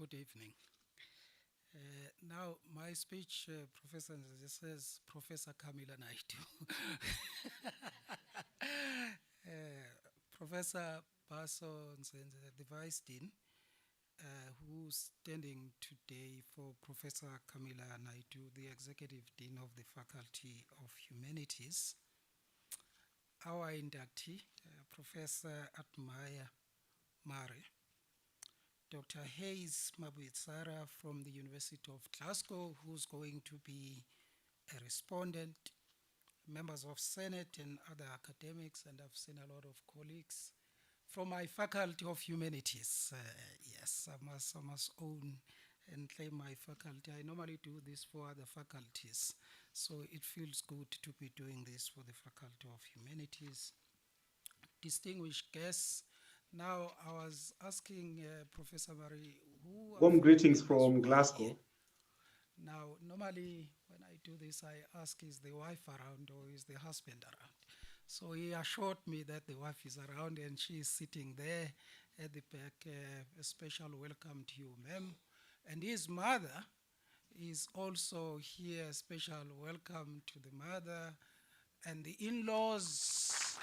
Good evening. Now, my speech, Professor, just says Professor Camila Naidu. Professor Baso Nzenze, the Vice Dean, who's standing today for Professor Camila Naidu, the Executive Dean of the Faculty of Humanities. Our inductee, Professor Atmaya Mare, Dr. Hayes Mabwitsara from the University of Glasgow, who's going to be a respondent, members of Senate and other academics, and I've seen a lot of colleagues from my Faculty of Humanities. Yes, I must own and claim my faculty. I normally do this for other faculties, so it feels good to be doing this for the Faculty of Humanities. Distinguished guests, now I was asking Professor Mari, who are Warm family greetings members from who are here? Glasgow. Now, normally when I do this, I ask, is the wife around or is the husband around? So he assured me that the wife is around and she is sitting there at the back. A special welcome to you, ma'am. And his mother is also here. Special welcome to the mother and the in-laws.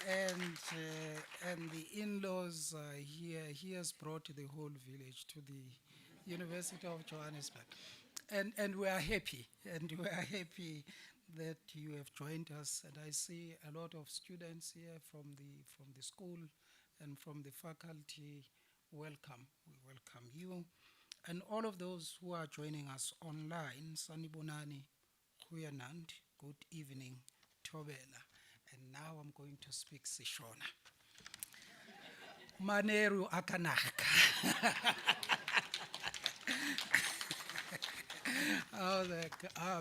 And the in-laws are here. He has brought the whole village to the University of Johannesburg. And we are happy, that you have joined us. And I see a lot of students here from the school and from the faculty. Welcome, we welcome you. And all of those who are joining us online, Sanibonani, Kuyanand, good evening, Tobela. And now I'm going to speak Sishona. Maneru akanaka.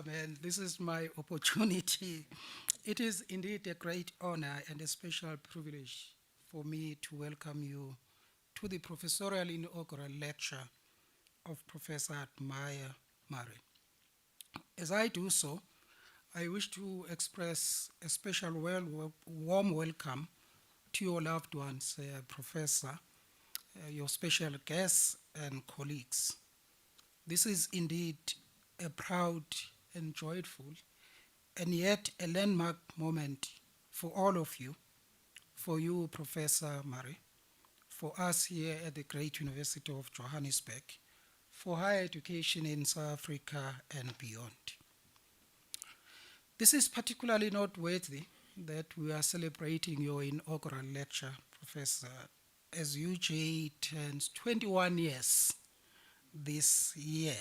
Man, this is my opportunity. It is indeed a great honor and a special privilege for me to welcome you to the Professorial Inaugural Lecture of Professor Maya Mare. As I do so, I wish to express a special warm welcome to your loved ones, Professor, your special guests and colleagues. This is indeed a proud and joyful and yet a landmark moment for all of you, for you, Professor Mare, for us here at the great University of Johannesburg, for higher education in South Africa and beyond. This is particularly noteworthy that we are celebrating your inaugural lecture, Professor, as UJ turns 21 years this year.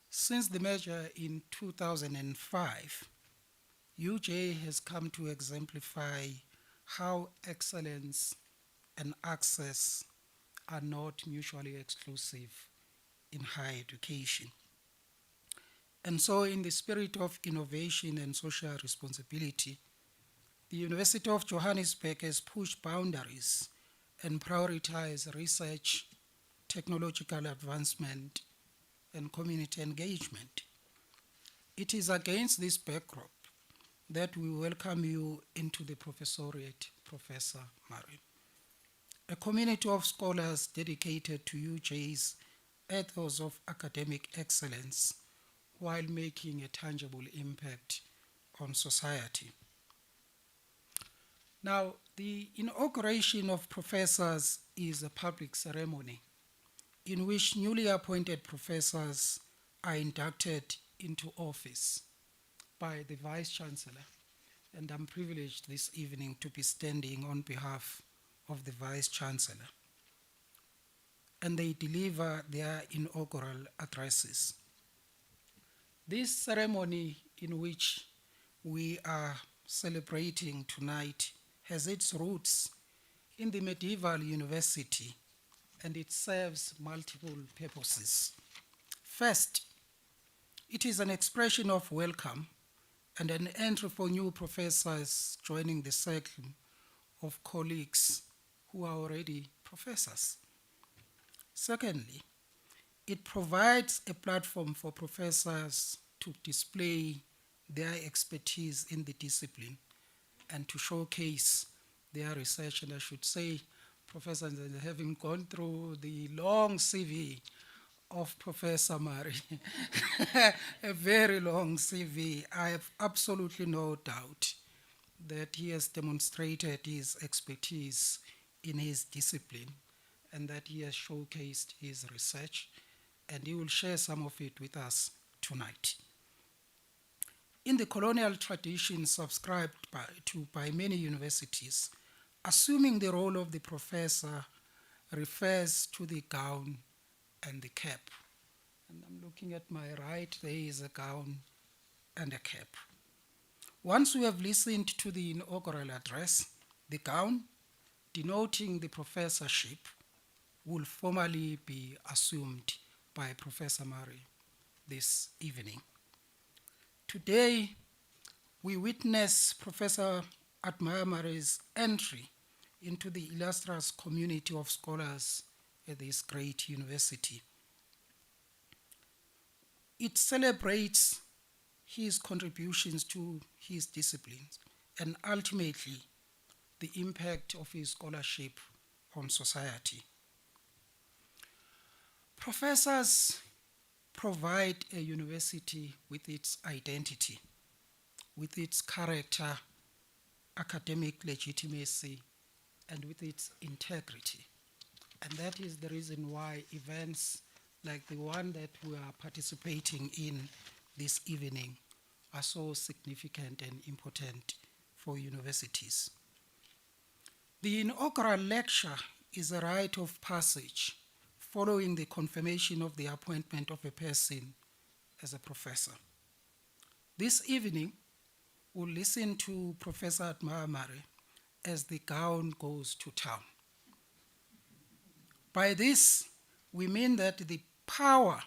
Since the merger in 2005, UJ has come to exemplify how excellence and access are not mutually exclusive in higher education. And so, in the spirit of innovation and social responsibility, the University of Johannesburg has pushed boundaries and prioritized research, technological advancement, and community engagement. It is against this backdrop that we welcome you into the professoriate, Professor Mare, a community of scholars dedicated to UJ's ethos of academic excellence while making a tangible impact on society. Now, the inauguration of professors is a public ceremony in which newly appointed professors are inducted into office by the Vice Chancellor. And I'm privileged this evening to be standing on behalf of the Vice Chancellor. And they deliver their inaugural addresses. This ceremony in which we are celebrating tonight has its roots in the medieval university, and it serves multiple purposes. First, it is an expression of welcome and an entry for new professors joining the circle of colleagues who are already professors. Secondly, it provides a platform for professors to display their expertise in the discipline and to showcase their research. And I should say, Professor, and having gone through the long CV of Professor Mare, a very long CV, I have absolutely no doubt that he has demonstrated his expertise in his discipline and that he has showcased his research, and he will share some of it with us tonight. In the colonial tradition subscribed by many universities, assuming the role of the professor refers to the gown and the cap. And I'm looking at my right, there is a gown and a cap. Once we have listened to the inaugural address, the gown, denoting the professorship, will formally be assumed by Professor Mare this evening. Today, we witness Professor Mare's entry into the illustrious community of scholars at this great university. It celebrates his contributions to his disciplines and ultimately the impact of his scholarship on society. Professors provide a university with its identity, with its character, academic legitimacy, and with its integrity. And that is the reason why events like the one that we are participating in this evening are so significant and important for universities. The inaugural lecture is a rite of passage following the confirmation of the appointment of a person as a professor. This evening, we'll listen to Professor Mare as the gown goes to town. By this, we mean that the power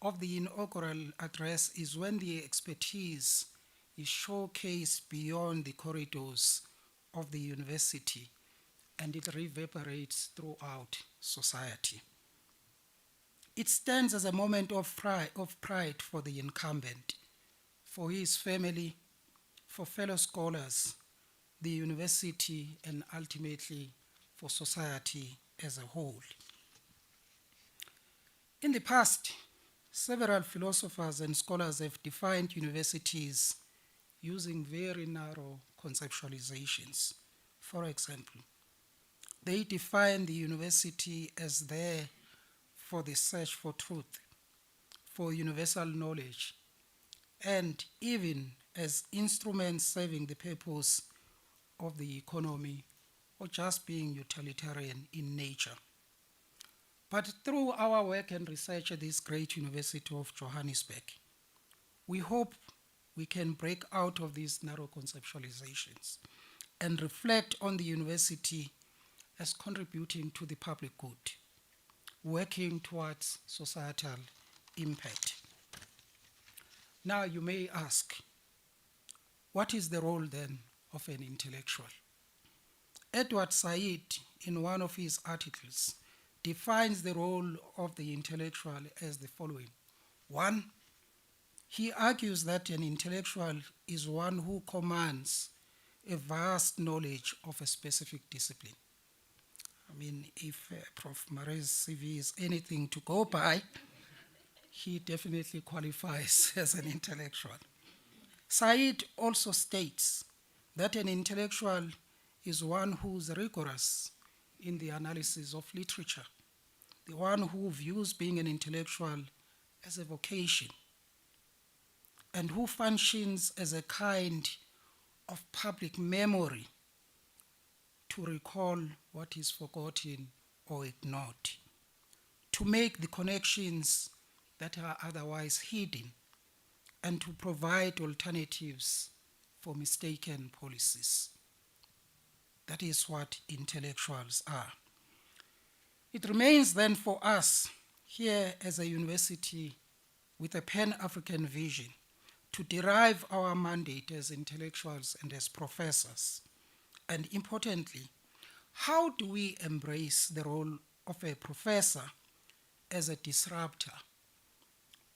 of the inaugural address is when the expertise is showcased beyond the corridors of the university and it reverberates throughout society. It stands as a moment of pride for the incumbent, for his family, for fellow scholars, the university, and ultimately for society as a whole. In the past, several philosophers and scholars have defined universities using very narrow conceptualizations. For example, they define the university as there for the search for truth, for universal knowledge, and even as instruments serving the purpose of the economy or just being utilitarian in nature. But through our work and research at this great University of Johannesburg, we hope we can break out of these narrow conceptualizations and reflect on the university as contributing to the public good, working towards societal impact. Now you may ask, what is the role then of an intellectual? Edward Said, in one of his articles, defines the role of the intellectual as the following. One, he argues that an intellectual is one who commands a vast knowledge of a specific discipline. I mean, if Prof. Mare's CV is anything to go by, he definitely qualifies as an intellectual. Said also states that an intellectual is one who's rigorous in the analysis of literature, the one who views being an intellectual as a vocation, and who functions as a kind of public memory to recall what is forgotten or ignored, to make the connections that are otherwise hidden, and to provide alternatives for mistaken policies. That is what intellectuals are. It remains then for us here as a university with a Pan-African vision to derive our mandate as intellectuals and as professors. And importantly, how do we embrace the role of a professor as a disruptor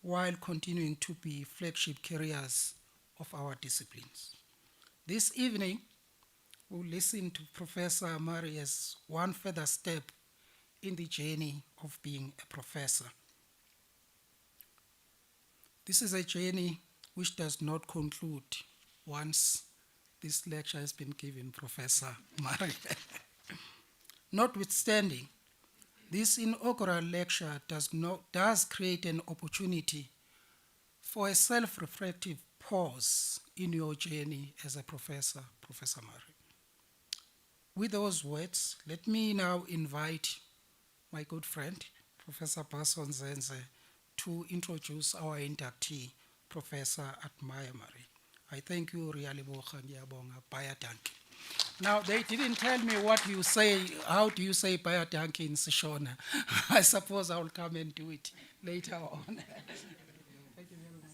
while continuing to be flagship carriers of our disciplines? This evening, who listen to Professor Mare as one further step in the journey of being a professor. This is a journey which does not conclude once this lecture has been given, Professor Mare. Notwithstanding, this inaugural lecture does create an opportunity for a self-reflective pause in your journey as a professor, Professor Mare. With those words, let me now invite my good friend, Professor Bason Zenze, to introduce our inductee, Professor at Mare. I thank you, really, Bayadanki. Now, they didn't tell me what you say, how do you say Bayadanki in Seshona. I suppose I will come and do it later on. Thank you very much.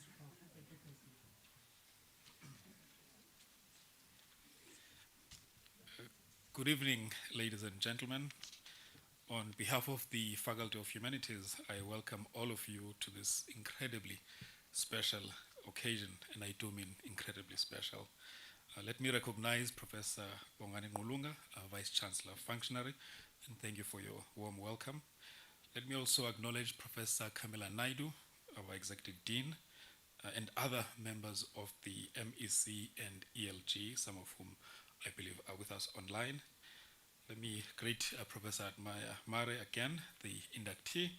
Good evening, ladies and gentlemen. On behalf of the Faculty of Humanities, I welcome all of you to this incredibly special occasion, and I do mean incredibly special. Let me recognize Professor Bongani Ngulunga, our Vice Chancellor Functionary, and thank you for your warm welcome. Let me also acknowledge Professor Camilla Naidu, our Executive Dean, and other members of the MEC and ELG, some of whom I believe are with us online. Let me greet Professor Mare again, the inductee,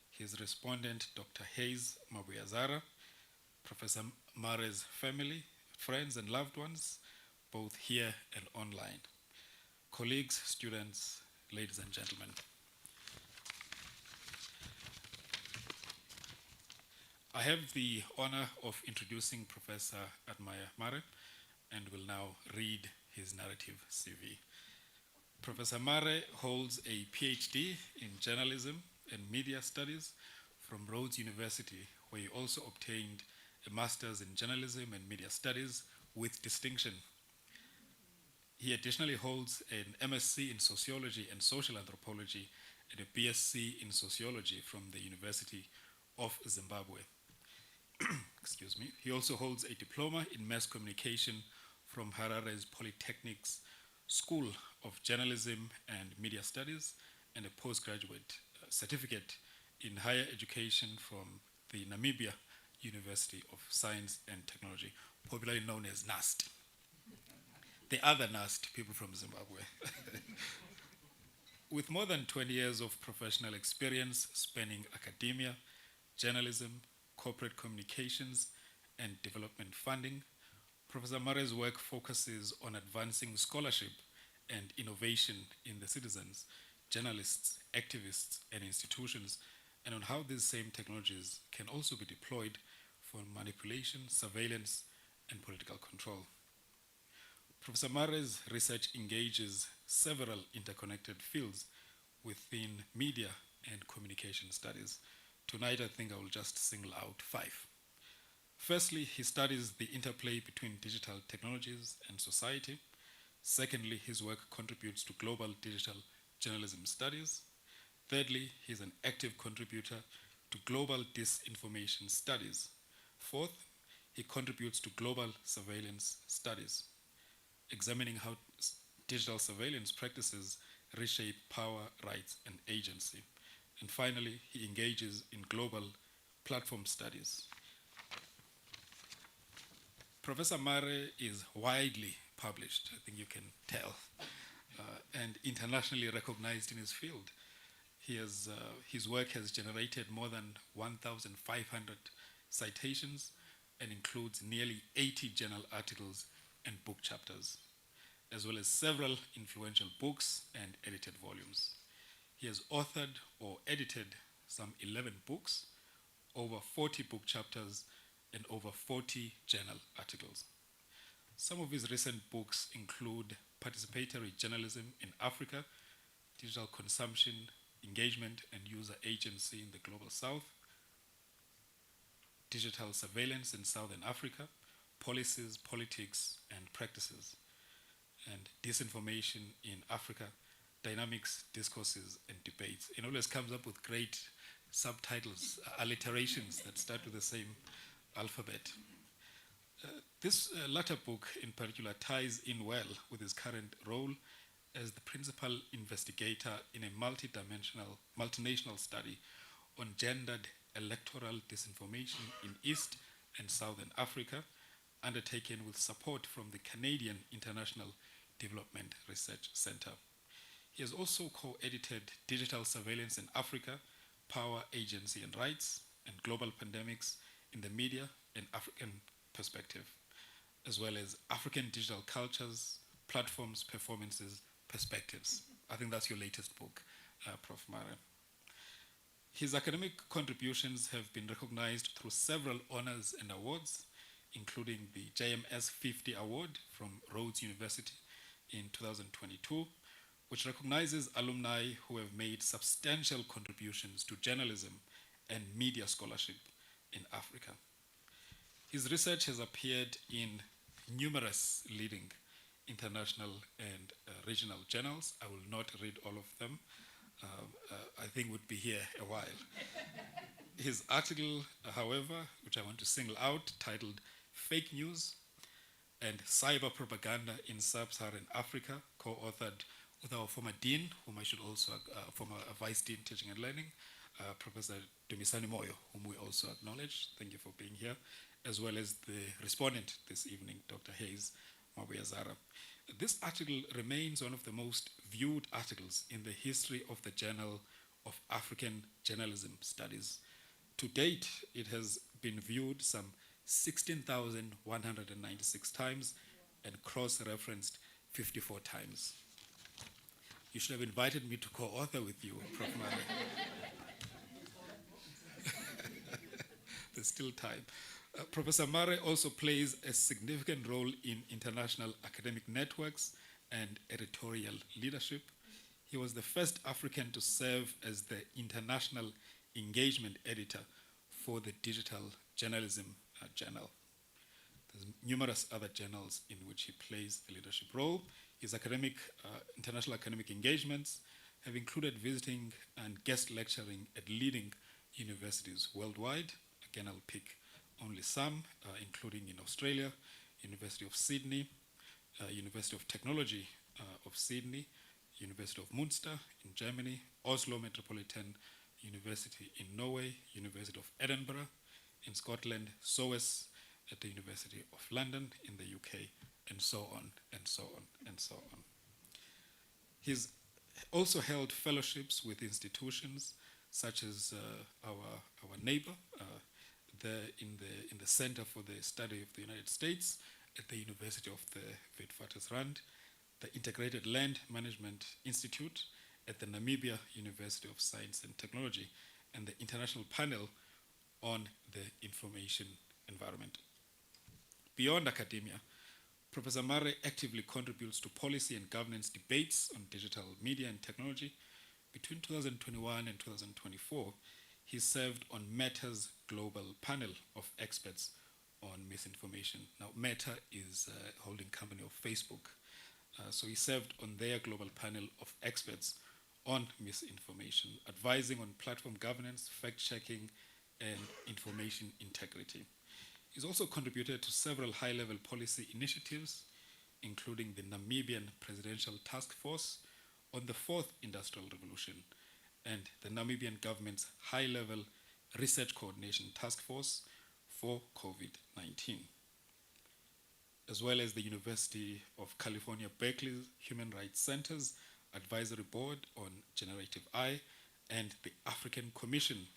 his respondent, Dr. Hayes Mabuyazara, Professor Mare's family, friends and loved ones, both here and online. Colleagues, students, ladies and gentlemen. I have the honor of introducing Professor Admire Mare and will now read his narrative CV. Professor Mare holds a PhD in journalism and media studies from Rhodes University, where he also obtained a master's in journalism and media studies with distinction. He additionally holds an MSc in sociology and social anthropology and a BSc in sociology from the University of Zimbabwe. Excuse me. He also holds a diploma in mass communication from Harare's Polytechnic's School of Journalism and Media Studies and a postgraduate certificate in higher education from the Namibia University of Science and Technology, popularly known as NUST. The other NUST, people from Zimbabwe. With more than 20 years of professional experience spanning academia, journalism, corporate communications, and development funding, Professor Mare's work focuses on advancing scholarship and innovation in the citizens, journalists, activists, and institutions, and on how these same technologies can also be deployed for manipulation, surveillance, and political control. Professor Mare's research engages several interconnected fields within media and communication studies. Tonight, I think I will just single out 5. Firstly, he studies the interplay between digital technologies and society. Secondly, his work contributes to global digital journalism studies. Thirdly, he's an active contributor to global disinformation studies. Fourth, he contributes to global surveillance studies, examining how digital surveillance practices reshape power, rights, and agency. And finally, he engages in global platform studies. Professor Mare is widely published, I think you can tell, and internationally recognized in his field. His work has generated more than 1,500 citations and includes nearly 80 journal articles and book chapters, as well as several influential books and edited volumes. He has authored or edited some 11 books, over 40 book chapters, and over 40 journal articles. Some of his recent books include Participatory Journalism in Africa, Digital Consumption, Engagement and User Agency in the Global South, Digital Surveillance in Southern Africa, Policies, Politics, and Practices, and Disinformation in Africa, Dynamics, Discourses, and Debates. It always comes up with great subtitles, alliterations that start with the same alphabet. This latter book, in particular, ties in well with his current role as the principal investigator in a multinational study on gendered electoral disinformation in East and Southern Africa, undertaken with support from the Canadian International Development Research Centre. He has also co-edited Digital Surveillance in Africa, Power, Agency and Rights, and Global Pandemics in the Media and African Perspective, as well as African Digital Cultures, Platforms, Performances, Perspectives. I think that's your latest book, Prof. Mare. His academic contributions have been recognized through several honors and awards, including the JMS 50 Award from Rhodes University in 2022, which recognizes alumni who have made substantial contributions to journalism and media scholarship in Africa. His research has appeared in numerous leading international and regional journals. I will not read all of them. I think we'd be here a while. His article, however, which I want to single out, titled Fake News and Cyber Propaganda in Sub-Saharan Africa, co-authored with our former dean, whom I should also, former vice dean teaching and learning, Professor Dumisani Moyo, whom we also acknowledge. Thank you for being here, as well as the respondent this evening, Dr. Hayes Mabuyazara. This article remains one of the most viewed articles in the history of the Journal of African Journalism Studies. To date, it has been viewed some 16,196 times and cross-referenced 54 times. You should have invited me to co-author with you, Prof. Mare. There's still time. Professor Mare also plays a significant role in international academic networks and editorial leadership. He was the first African to serve as the international engagement editor for the Digital Journalism Journal. There's numerous other journals in which he plays a leadership role. His international academic engagements have included visiting and guest lecturing at leading universities worldwide. Again, I'll pick only some, including in Australia, University of Sydney, University of Technology of Sydney, University of Munster in Germany, Oslo Metropolitan University in Norway, University of Edinburgh in Scotland, SOAS at the University of London in the UK, and so on, and so on, and so on. He's also held fellowships with institutions such as our neighbor, in the Center for the Study of the United States at the University of the Witwatersrand, the Integrated Land Management Institute at the Namibia University of Science and Technology, and the International Panel on the Information Environment. Beyond academia, Professor Mare actively contributes to policy and governance debates on digital media and technology. Between 2021 and 2024, he served on Meta's global panel of experts on misinformation. Now, Meta is a holding company of Facebook. So he served on their global panel of experts on misinformation, advising on platform governance, fact-checking, and information integrity. He's also contributed to several high-level policy initiatives, including the Namibian Presidential Task Force on the Fourth Industrial Revolution and the Namibian government's high-level research coordination task force for COVID-19, as well as the University of California, Berkeley's Human Rights Center's Advisory Board on Generative AI and the African Commission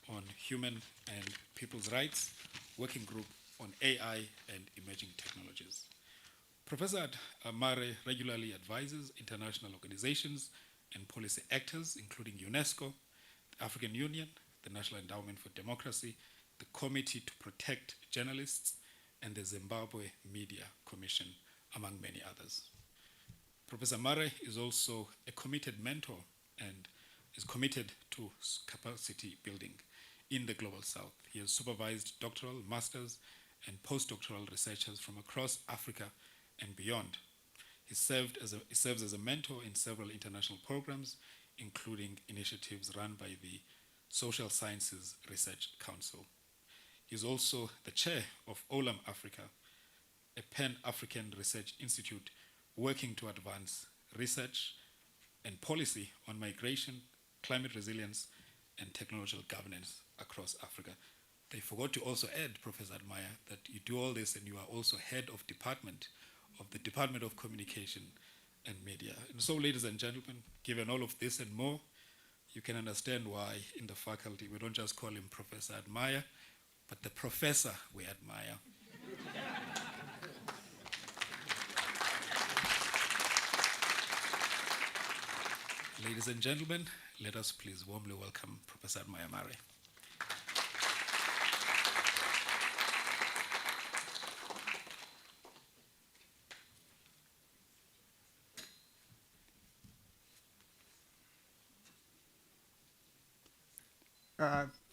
on Human and People's Rights Working Group on AI and Emerging Technologies. Professor Mare regularly advises international organizations and policy actors, including UNESCO, the African Union, the National Endowment for Democracy, the Committee to Protect Journalists, and the Zimbabwe Media Commission, among many others. Professor Mare is also a committed mentor and is committed to capacity building in the Global South. He has supervised doctoral, master's, and postdoctoral researchers from across Africa and beyond. He serves as a mentor in several international programs, including initiatives run by the Social Sciences Research Council. He is also the chair of OLAM Africa, a Pan-African research institute working to advance research and policy on migration, climate resilience, and technological governance across Africa. They forgot to also add, Professor Admire, that you do all this and you are also head of the Department of Communication and Media. And so, ladies and gentlemen, given all of this and more, you can understand why in the faculty we don't just call him Professor Admire, but the professor we admire. Ladies and gentlemen, let us please warmly welcome Professor Admire Mare.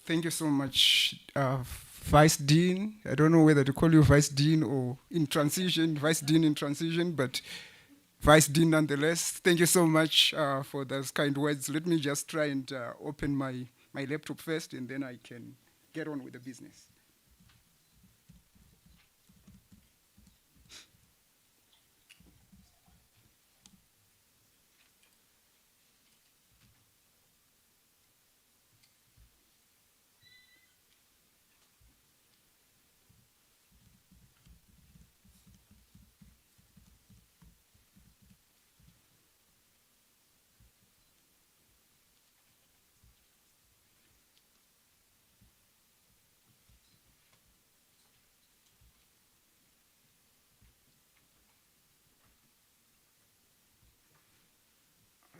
Thank you so much, Vice Dean. I don't know whether to call you Vice Dean or in transition, Vice Dean in transition, but Vice Dean nonetheless. Thank you so much for those kind words. Let me just try and open my laptop first, and then I can get on with the business.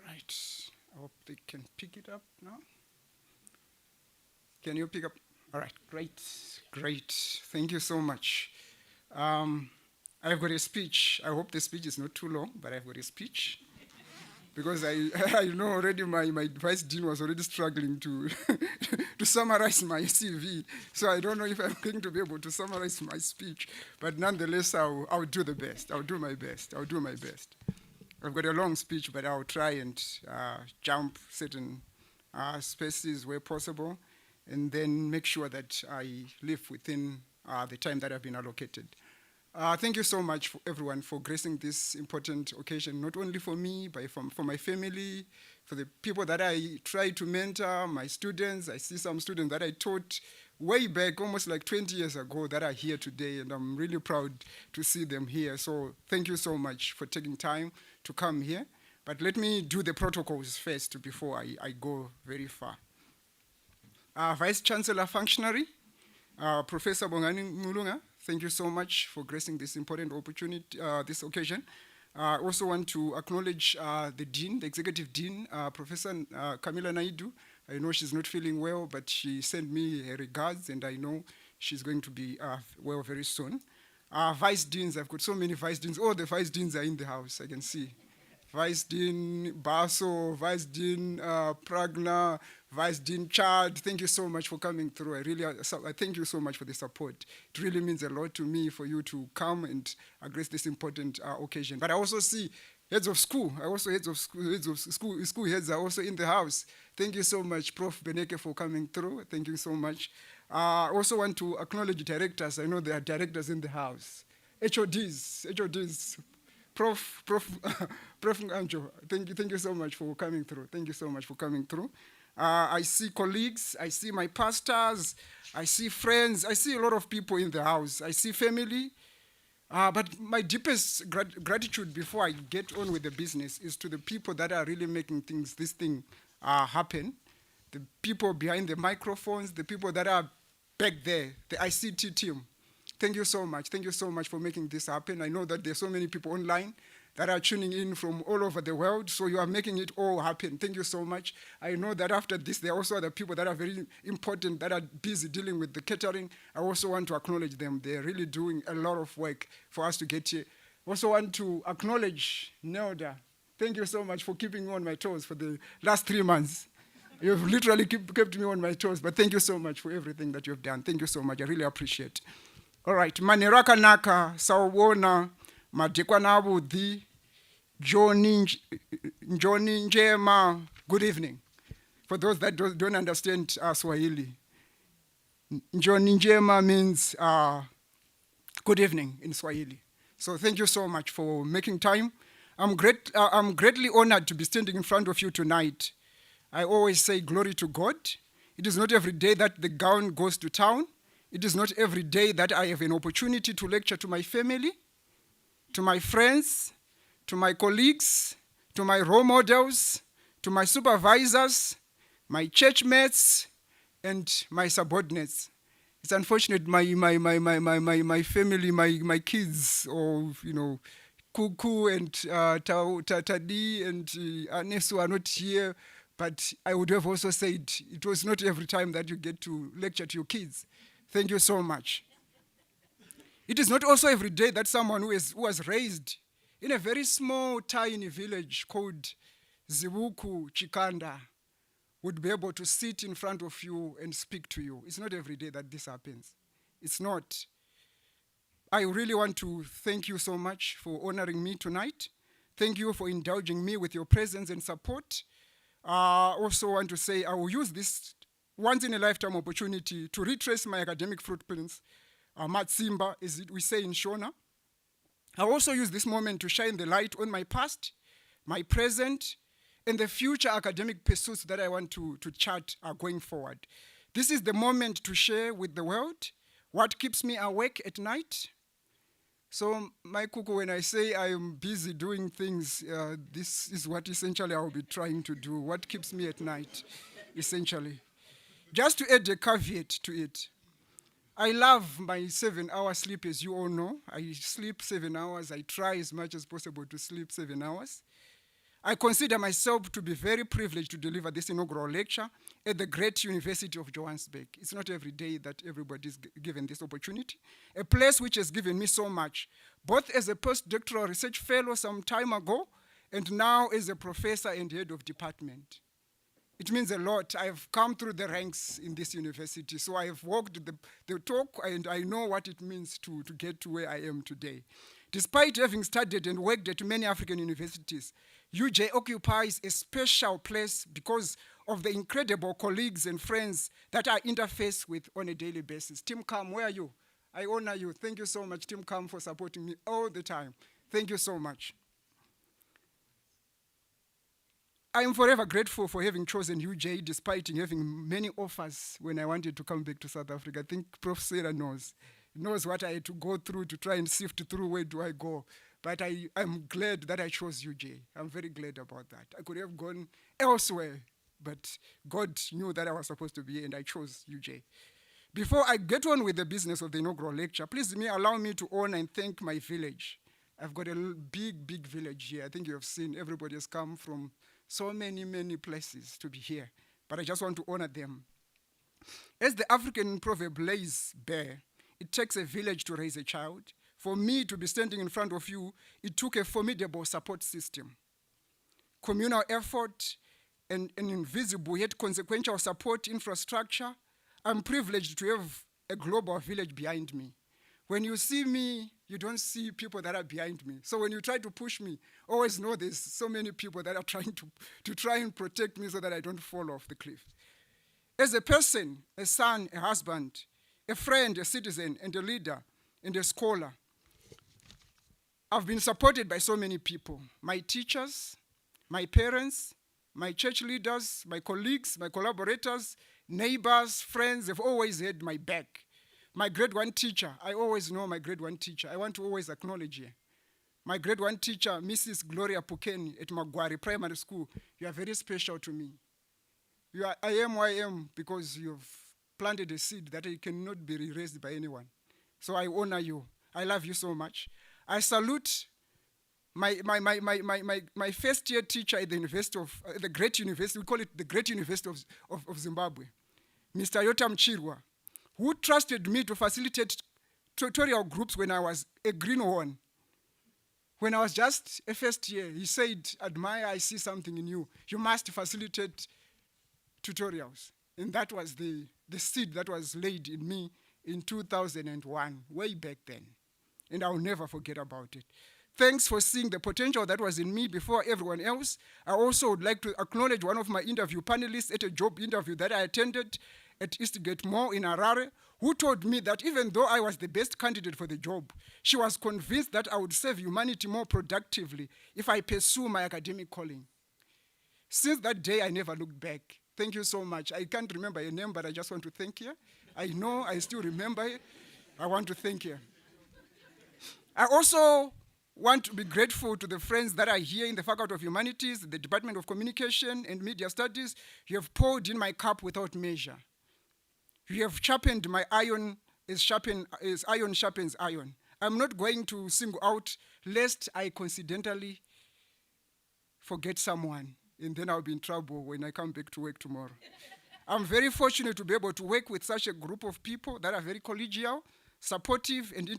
Right. I hope they can pick it up now. Can you pick up? All right, great, great. Thank you so much. I've got a speech. I hope the speech is not too long, but I've got a speech. Because I know already my vice dean was already struggling to, to summarize my CV. So I don't know if I'm going to be able to summarize my speech. But nonetheless, I'll do the best. I'll do my best. I'll do my best. I've got a long speech, but I'll try and jump certain spaces where possible, and then make sure that I live within the time that I've been allocated. Thank you so much, for everyone, for gracing this important occasion, not only for me, but for my family, for the people that I try to mentor, my students. I see some students that I taught way back, almost like 20 years ago, that are here today, and I'm really proud to see them here. So thank you so much for taking time to come here. But let me do the protocols first before I go very far. Vice Chancellor Functionary, Professor Bongani Mulunga, thank you so much for gracing this important opportunity, this occasion. I also want to acknowledge the Dean, the Executive Dean, Professor Camila Naidu. I know she's not feeling well, but she sent me her regards, and I know she's going to be well very soon. Vice Deans, I've got so many Vice Deans. All the Vice Deans are in the house, I can see. Vice Dean Baso, Vice Dean Pragna, Vice Dean Chad, thank you so much for coming through. I thank you so much for the support. It really means a lot to me for you to come and grace this important occasion. But I also see heads of school. Heads of school heads are also in the house. Thank you so much, Prof. Beneke, for coming through. Thank you so much. I also want to acknowledge directors. I know there are directors in the house. HODs. Prof. Anjo, thank you so much for coming through. Thank you so much for coming through. I see colleagues, I see my pastors, I see friends, I see a lot of people in the house. I see family. But my deepest gratitude before I get on with the business is to the people that are really making this thing happen. The people behind the microphones, the people that are back there, the ICT team. Thank you so much. Thank you so much for making this happen. I know that there's so many people online that are tuning in from all over the world, so you are making it all happen. Thank you so much. I know that after this, there are also other people that are very important, that are busy dealing with the catering. I also want to acknowledge them. They're really doing a lot of work for us to get here. Also want to acknowledge Nelda. Thank you so much for keeping me on my toes for the last 3 months. You've literally kept me on my toes, but thank you so much for everything that you've done. Thank you so much. I really appreciate it. All right. Maneraka Naka, Sawona, Madekwana Budi, Johnny Njema. Good evening. For those that don't understand Swahili, Johnny Njema means good evening in Swahili. So thank you so much for making time. I'm greatly honored to be standing in front of you tonight. I always say glory to God. It is not every day that the gown goes to town. It is not every day that I have an opportunity to lecture to my family, to my friends, to my colleagues, to my role models, to my supervisors, my church mates, and my subordinates. It's unfortunate my family, my kids, or Kuku and Tadi and Anesu are not here, but I would have also said it was not every time that you get to lecture to your kids. Thank you so much. It is not also every day that someone who was raised in a very small, tiny village called Zibuku Chikanda would be able to sit in front of you and speak to you. It's not every day that this happens. It's not. I really want to thank you so much for honoring me tonight. Thank you for indulging me with your presence and support. Also want to say I will use this once-in-a-lifetime opportunity to retrace my academic footprints, Matsimba, as we say in Shona. I also use this moment to shine the light on my past, my present, and the future academic pursuits that I want to chart going forward. This is the moment to share with the world what keeps me awake at night. So, my kuku, when I say I am busy doing things, this is what essentially I will be trying to do, what keeps me at night, essentially. Just to add a caveat to it, I love my 7-hour sleep, as you all know. I sleep 7 hours. I try as much as possible to sleep 7 hours. I consider myself to be very privileged to deliver this inaugural lecture at the great University of Johannesburg. It's not every day that everybody is given this opportunity. A place which has given me so much, both as a postdoctoral research fellow some time ago, and now as a professor and head of department. It means a lot. I've come through the ranks in this university, so I have walked the talk, and I know what it means to get to where I am today. Despite having studied and worked at many African universities, UJ occupies a special place because of the incredible colleagues and friends that I interface with on a daily basis. Tim Kam, where are you? I honor you. Thank you so much, Tim Kam, for supporting me all the time. Thank you so much. I am forever grateful for having chosen UJ despite having many offers when I wanted to come back to South Africa. I think Prof. Sarah knows what I had to go through to try and sift through where do I go. But I'm glad that I chose UJ. I'm very glad about that. I could have gone elsewhere, but God knew that I was supposed to be here and I chose UJ. Before I get on with the business of the inaugural lecture, please allow me to honor and thank my village. I've got a big village here. I think you have seen everybody has come from so many places to be here, but I just want to honor them. As the African proverb lays bare, it takes a village to raise a child. For me to be standing in front of you, it took a formidable support system. Communal effort and an invisible yet consequential support infrastructure. I'm privileged to have a global village behind me. When you see me, you don't see people that are behind me. So when you try to push me, always know there's so many people that are trying to try and protect me so that I don't fall off the cliff. As a person, a son, a husband, a friend, a citizen, and a leader, and a scholar, I've been supported by so many people. My teachers, my parents, my church leaders, my colleagues, my collaborators, neighbors, friends have always had my back. My grade 1 teacher, I always know my grade 1 teacher. I want to always acknowledge here. My grade 1 teacher, Mrs. Gloria Pukeni at Magwari Primary School, you are very special to me. I am who I am because you've planted a seed that it cannot be erased by anyone. So I honor you. I love you so much. I salute my first year teacher at the University of, the Great University, we call it the Great University of Zimbabwe, Mr. Yotam Chirwa, who trusted me to facilitate tutorial groups when I was a greenhorn. When I was just a first year, he said, "Admire, I see something in you. You must facilitate tutorials." And that was the seed that was laid in me in 2001, way back then. And I'll never forget about it. Thanks for seeing the potential that was in me before everyone else. I also would like to acknowledge one of my interview panelists at a job interview that I attended at Eastgate Mall in Harare, who told me that even though I was the best candidate for the job, she was convinced that I would serve humanity more productively if I pursue my academic calling. Since that day, I never looked back. Thank you so much. I can't remember your name, but I just want to thank you. I know I still remember it. I want to thank you. I also want to be grateful to the friends that are here in the Faculty of Humanities, the Department of Communication and Media Studies. You have poured in my cup without measure. You have sharpened my iron as iron sharpens iron. I'm not going to single out lest I coincidentally forget someone, and then I'll be in trouble when I come back to work tomorrow. I'm very fortunate to be able to work with such a group of people that are very collegial, supportive, and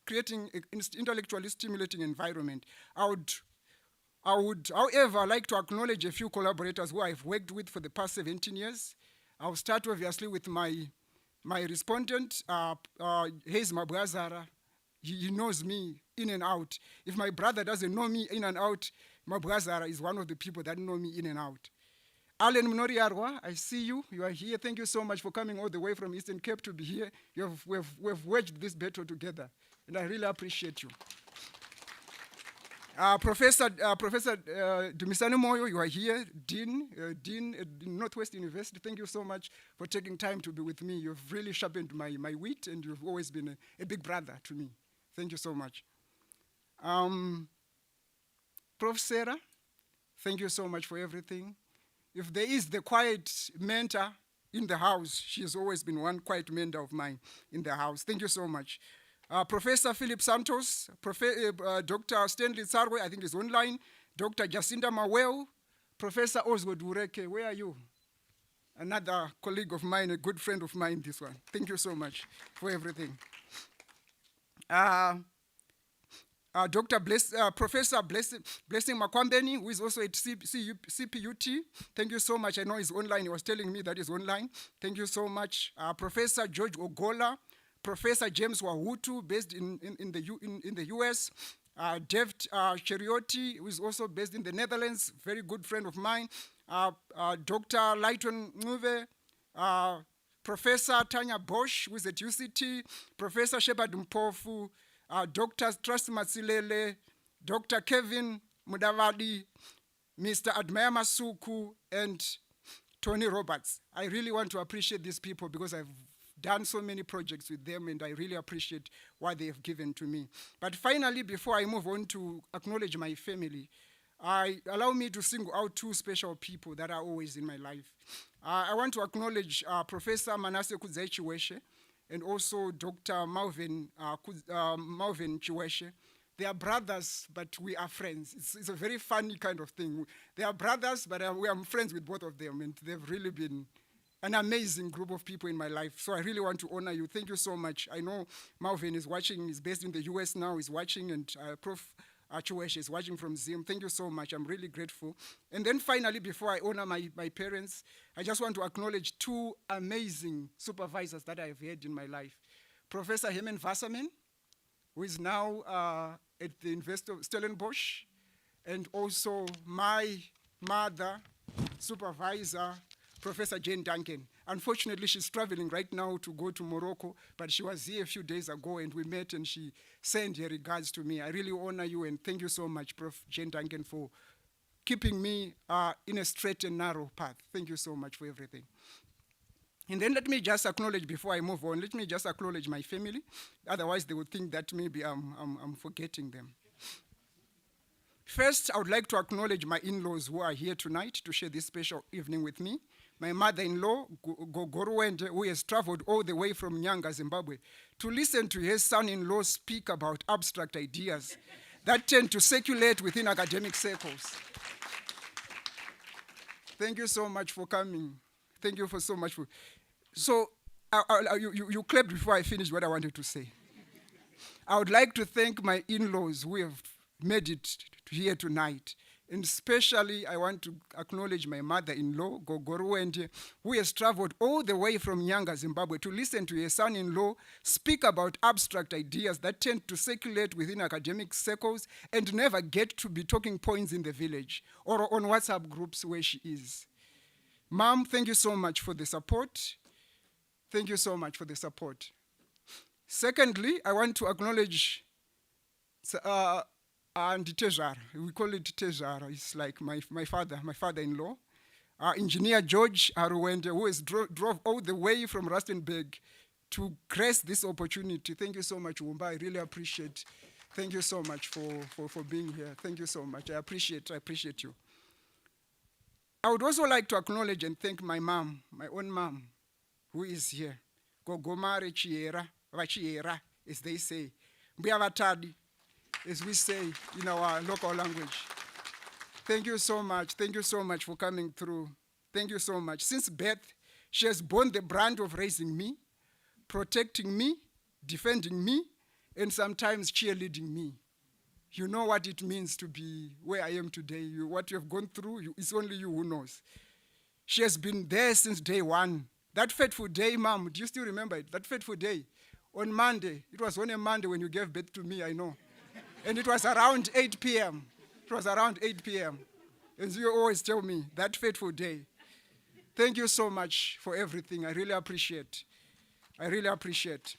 creating an intellectually stimulating environment. I would, however, like to acknowledge a few collaborators who I've worked with for the past 17 years. I'll start obviously with my respondent, Hayes Mabwazara. He knows me in and out. If my brother doesn't know me in and out, Mabwazara is one of the people that know me in and out. Alan Mnoriarwa, I see you. You are here. Thank you so much for coming all the way from Eastern Cape to be here. We've waged this battle together, and I really appreciate you. Professor Dumisani Moyo, you are here, Dean at Northwest University. Thank you so much for taking time to be with me. You've really sharpened my wit, and you've always been a big brother to me. Thank you so much. Prof. Sarah, thank you so much for everything. If there is the quiet mentor in the house, she has always been one quiet mentor of mine in the house. Thank you so much. Professor Philip Santos, Dr. Stanley Sarwe, I think is online, Dr. Jacinda Mawel, Professor Oswald Ureke, where are you? Another colleague of mine, a good friend of mine, this one. Thank you so much for everything. Professor Blessing Makwambeni, who is also at CPUT. Thank you so much. I know he's online. He was telling me that he's online. Thank you so much. Professor George Ogola, Professor James Wahutu, based in the US. Dev Cheriotti, who is also based in the Netherlands, very good friend of mine. Dr. Lighton Nuve, Professor Tanya Bosch, who is at UCT, Professor Shepard Mpofu, Dr. Trust Matsilele, Dr. Kevin Mudavadi, Mr. Admaya Masuku, and Tony Roberts. I really want to appreciate these people because I've done so many projects with them, and I really appreciate what they have given to me. But finally, before I move on to acknowledge my family, allow me to single out two special people that are always in my life. I want to acknowledge Professor Manasseh Kudzai Chiweshe and also Dr. Malvin Chiweshe. They are brothers, but we are friends. It's a very funny kind of thing. They are brothers, but we are friends with both of them, and they've really been an amazing group of people in my life. So I really want to honor you. Thank you so much. I know Malvin is watching. He's based in the US now. He's watching, and Prof. Chiweshe is watching from Zim. Thank you so much. I'm really grateful. And then finally, before I honor my parents, I just want to acknowledge two amazing supervisors that I've had in my life. Professor Hemen Wasserman, who is now at the University of Stellenbosch, and also my mother, supervisor, Professor Jane Duncan. Unfortunately, she's traveling right now to go to Morocco, but she was here a few days ago, and we met, and she sent her regards to me. I really honor you, and thank you so much, Prof. Jane Duncan, for keeping me in a straight and narrow path. Thank you so much for everything. And then let me just acknowledge, before I move on, let me just acknowledge my family. Otherwise, they would think that maybe I'm forgetting them. First, I would like to acknowledge my in-laws who are here tonight to share this special evening with me. My mother-in-law, Gogoruwende, who has traveled all the way from Nyanga, Zimbabwe, to listen to his son-in-law speak about abstract ideas that tend to circulate within academic circles. Thank you so much for coming. Thank you for so much for. So, you clapped before I finished what I wanted to say. I would like to thank my in-laws who have made it here tonight. And especially, I want to acknowledge my mother-in-law, Gogoruwende, who has traveled all the way from Nyanga, Zimbabwe, to listen to her son-in-law speak about abstract ideas that tend to circulate within academic circles and never get to be talking points in the village or on WhatsApp groups where she is. Mom, thank you so much for the support. Thank you so much for the support. Secondly, I want to acknowledge and Tejara. We call it Tejara. It's like my father-in-law. Engineer George Aruwende, who has drove all the way from Rustenburg to grace this opportunity. Thank you so much, Wumba. I really appreciate. Thank you so much for being here. Thank you so much. I appreciate you. I would also like to acknowledge and thank my mom, my own mom, who is here. Mare Chiera, Vachiera, as they say. Mbiavatadi, as we say in our local language. Thank you so much. Thank you so much for coming through. Thank you so much. Since birth, she has borne the brunt of raising me, protecting me, defending me, and sometimes cheerleading me. You know what it means to be where I am today. What you have gone through, it's only you who knows. She has been there since day one. That fateful day, Mom, do you still remember it? That fateful day, on Monday. It was on a Monday when you gave birth to me, I know. And it was around 8 p.m. It was around 8 p.m. And you always tell me, that fateful day. Thank you so much for everything. I really appreciate. I really appreciate.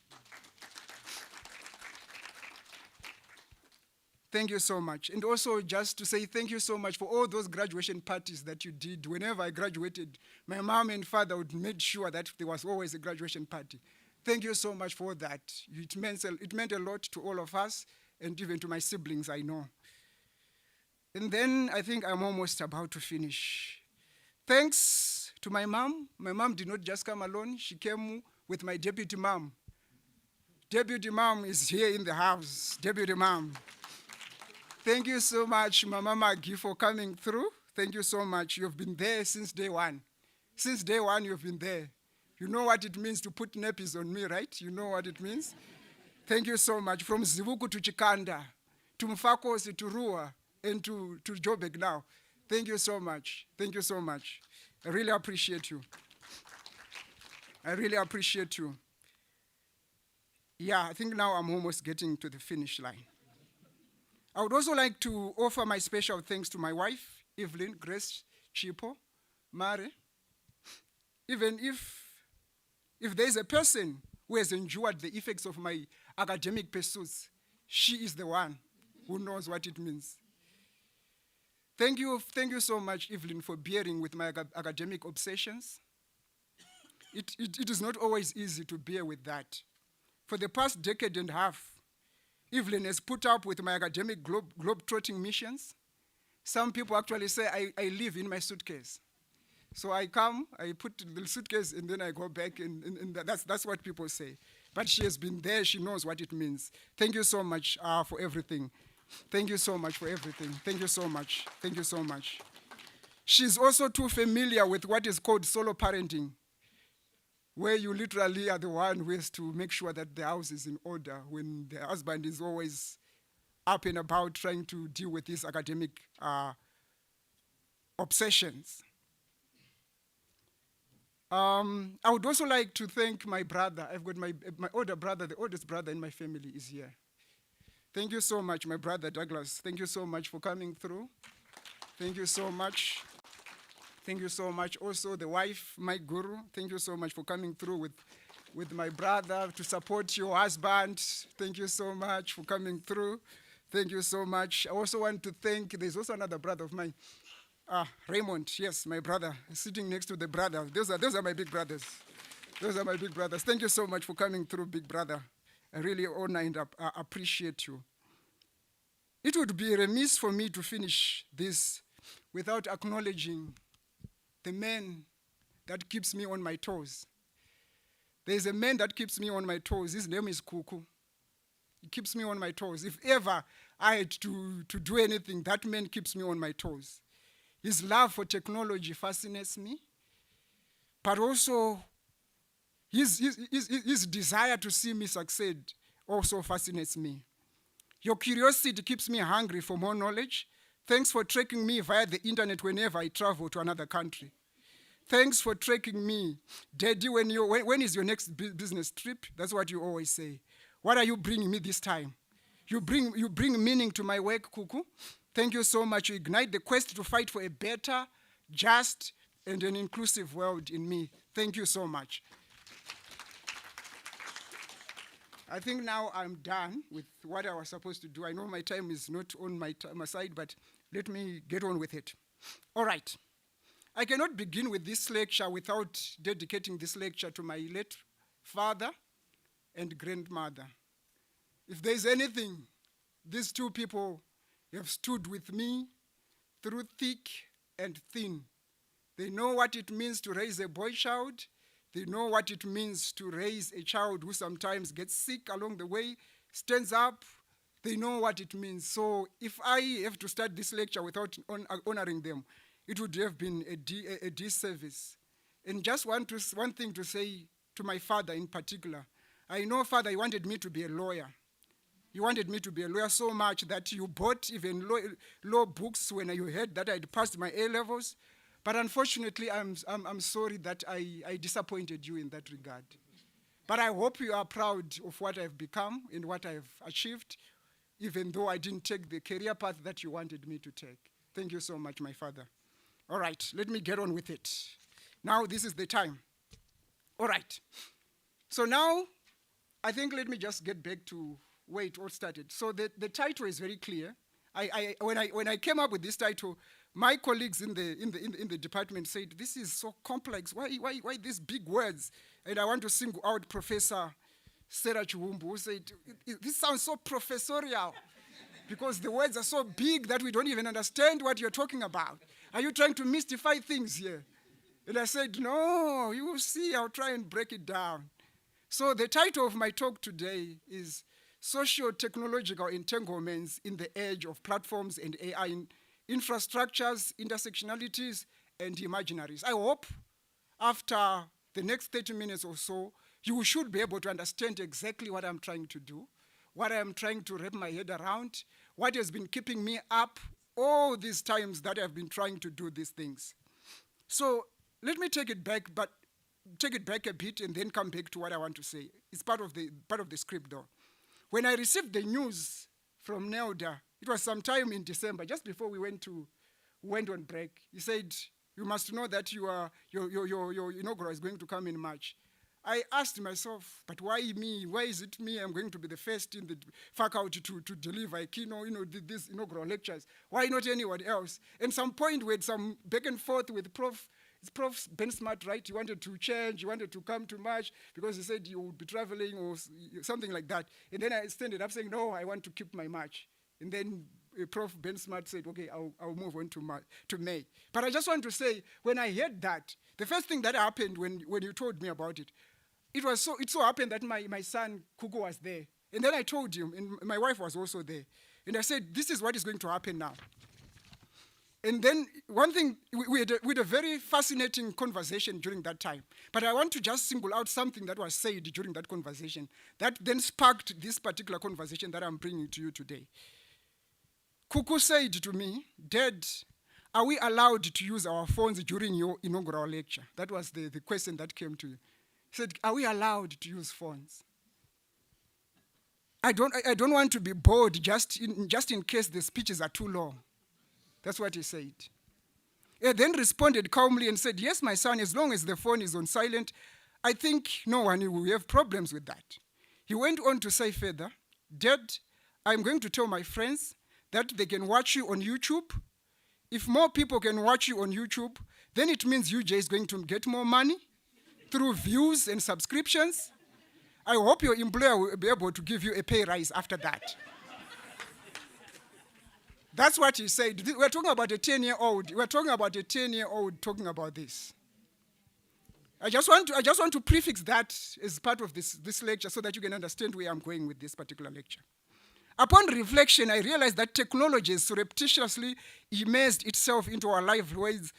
Thank you so much. And also just to say thank you so much for all those graduation parties that you did. Whenever I graduated, my mom and father would make sure that there was always a graduation party. Thank you so much for that. It meant a lot to all of us and even to my siblings, I know. And then I think I'm almost about to finish. Thanks to my mom. My mom did not just come alone. She came with my deputy mom. Deputy mom is here in the house. Deputy mom. Thank you so much, Mama Maggie, for coming through. Thank you so much. You've been there since day one. Since day one, you've been there. You know what it means to put nappies on me, right? You know what it means? Thank you so much. From Zivuku to Chikanda, to Mfakosi, to Rua, and to Joburg now. Thank you so much. Thank you so much. I really appreciate you. I really appreciate you. Yeah, I think now I'm almost getting to the finish line. I would also like to offer my special thanks to my wife, Evelyn Grace Chipo, Mare. Even if there's a person who has endured the effects of my academic pursuits, she is the one who knows what it means. Thank you so much, Evelyn, for bearing with my academic obsessions. It is not always easy to bear with that. For the past decade and a half, Evelyn has put up with my academic globe-trotting missions. Some people actually say I live in my suitcase. So I come, I put the suitcase, and then I go back, and that's what people say. But she has been there, she knows what it means. Thank you so much for everything. Thank you so much for everything. Thank you so much. Thank you so much. She's also too familiar with what is called solo parenting, where you literally are the one who has to make sure that the house is in order when the husband is always up and about trying to deal with these academic obsessions. I would also like to thank my brother. I've got my older brother, the oldest brother in my family is here. Thank you so much, my brother Douglas. Thank you so much for coming through. Thank you so much. Thank you so much. Also, the wife, my guru, thank you so much for coming through with my brother to support your husband. Thank you so much for coming through. Thank you so much. I also want to thank, there's also another brother of mine, Raymond, yes, my brother, sitting next to the brother. Those are my big brothers. Those are my big brothers. Thank you so much for coming through, big brother. I really honor and appreciate you. It would be remiss for me to finish this without acknowledging the man that keeps me on my toes. There's a man that keeps me on my toes. His name is Kuku. He keeps me on my toes. If ever I had to do anything, that man keeps me on my toes. His love for technology fascinates me, but also his desire to see me succeed also fascinates me. Your curiosity keeps me hungry for more knowledge. Thanks for tracking me via the internet whenever I travel to another country. Thanks for tracking me. Daddy, when is your next business trip? That's what you always say. What are you bringing me this time? You bring meaning to my work, Kuku. Thank you so much. You ignite the quest to fight for a better, just, and an inclusive world in me. Thank you so much. I think now I'm done with what I was supposed to do. I know my time is not on my side, but let me get on with it. All right. I cannot begin with this lecture without dedicating this lecture to my late father and grandmother. If there's anything, these two people have stood with me through thick and thin. They know what it means to raise a boy child. They know what it means to raise a child who sometimes gets sick along the way, stands up. They know what it means. So if I have to start this lecture without honoring them, it would have been a disservice. And just one thing to say to my father in particular. I know, Father, he wanted me to be a lawyer. You wanted me to be a lawyer so much that you bought even law books when you heard that I'd passed my A-levels. But unfortunately, I'm sorry that I disappointed you in that regard. But I hope you are proud of what I've become and what I've achieved, even though I didn't take the career path that you wanted me to take. Thank you so much, my father. All right, let me get on with it. Now, this is the time. All right. So now, I think let me just get back to where it all started. So the title is very clear. When I came up with this title, my colleagues in the department said, "This is so complex. Why these big words?" And I want to single out Professor Sarah Chiwumbu, who said, "This sounds so professorial because the words are so big that we don't even understand what you're talking about. Are you trying to mystify things here?" And I said, "No, you will see. I'll try and break it down." So the title of my talk today is Socio-Technological Entanglements in the Age of Platforms and AI Infrastructures, Intersectionalities, and Imaginaries. I hope after the next 30 minutes or so, you should be able to understand exactly what I'm trying to do, what I'm trying to wrap my head around, what has been keeping me up all these times that I've been trying to do these things. So let me take it back a bit and then come back to what I want to say. It's part of the script, though. When I received the news from Nelda, it was sometime in December, just before we went on break. He said, "You must know that your inaugural is going to come in March." I asked myself, but why me? Why is it me? I'm going to be the first in the faculty to deliver a keynote, these inaugural lectures. Why not anyone else? And some point we had some back and forth with Prof Ben Smart, right? He wanted to change, he wanted to come to March because he said you would be traveling or something like that. And then I ended up saying, "No, I want to keep my March." And then Prof Ben Smart said, "Okay, I'll move on to May." But I just want to say, when I heard that, the first thing that happened when you told me about it, it so happened that my son Kugo was there. And then I told him, and my wife was also there. And I said, "This is what is going to happen now." And then one thing, we had a very fascinating conversation during that time. But I want to just single out something that was said during that conversation that then sparked this particular conversation that I'm bringing to you today. Kuku said to me, "Dad, are we allowed to use our phones during your inaugural lecture?" That was the question that came to you. He said, "Are we allowed to use phones?" I don't want to be bored just in case the speeches are too long. That's what he said. He then responded calmly and said, "Yes, my son, as long as the phone is on silent, I think no one will have problems with that." He went on to say further, "Dad, I'm going to tell my friends that they can watch you on YouTube. If more people can watch you on YouTube, then it means UJ is going to get more money through views and subscriptions. I hope your employer will be able to give you a pay rise after that." That's what he said. We're talking about a 10-year-old. We're talking about a 10-year-old talking about this. I just want to prefix that as part of this lecture so that you can understand where I'm going with this particular lecture. Upon reflection, I realized that technology has surreptitiously immersed itself into our lives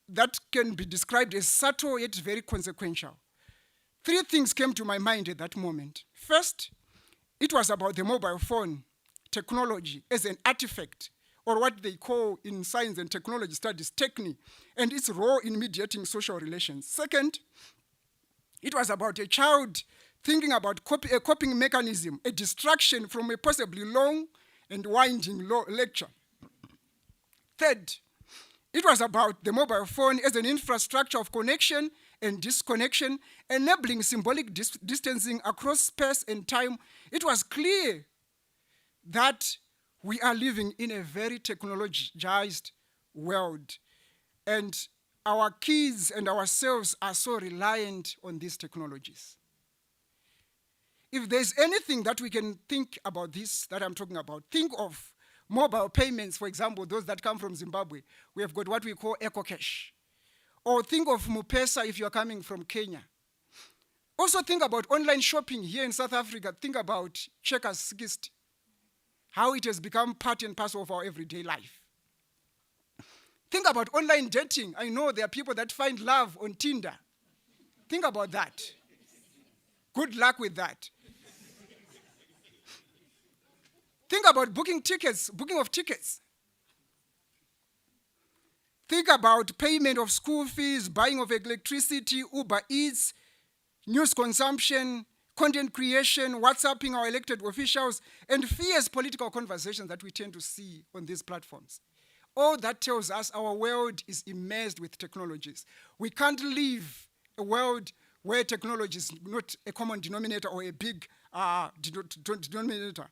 that can be described as subtle yet very consequential. Three things came to my mind at that moment. First, it was about the mobile phone technology as an artifact, or what they call in science and technology studies, techne, and its role in mediating social relations. Second, it was about a child thinking about a coping mechanism, a distraction from a possibly long and winding lecture. Third, It was about the mobile phone as an infrastructure of connection and disconnection, enabling symbolic distancing across space and time. It was clear that we are living in a very technologized world, and our kids and ourselves are so reliant on these technologies. If there's anything that we can think about this that I'm talking about, think of mobile payments, for example, those that come from Zimbabwe. We have got what we call EcoCash. Or think of Mupesa if you're coming from Kenya. Also think about online shopping here in South Africa. Think about Checkers 60, how it has become part and parcel of our everyday life. Think about online dating. I know there are people that find love on Tinder. Think about that. Good luck with that. Think about booking of tickets. Think about payment of school fees, buying of electricity, Uber Eats, news consumption, content creation, WhatsApping our elected officials, and fierce political conversations that we tend to see on these platforms. All that tells us our world is immersed with technologies. We can't live a world where technology is not a common denominator or a big denominator.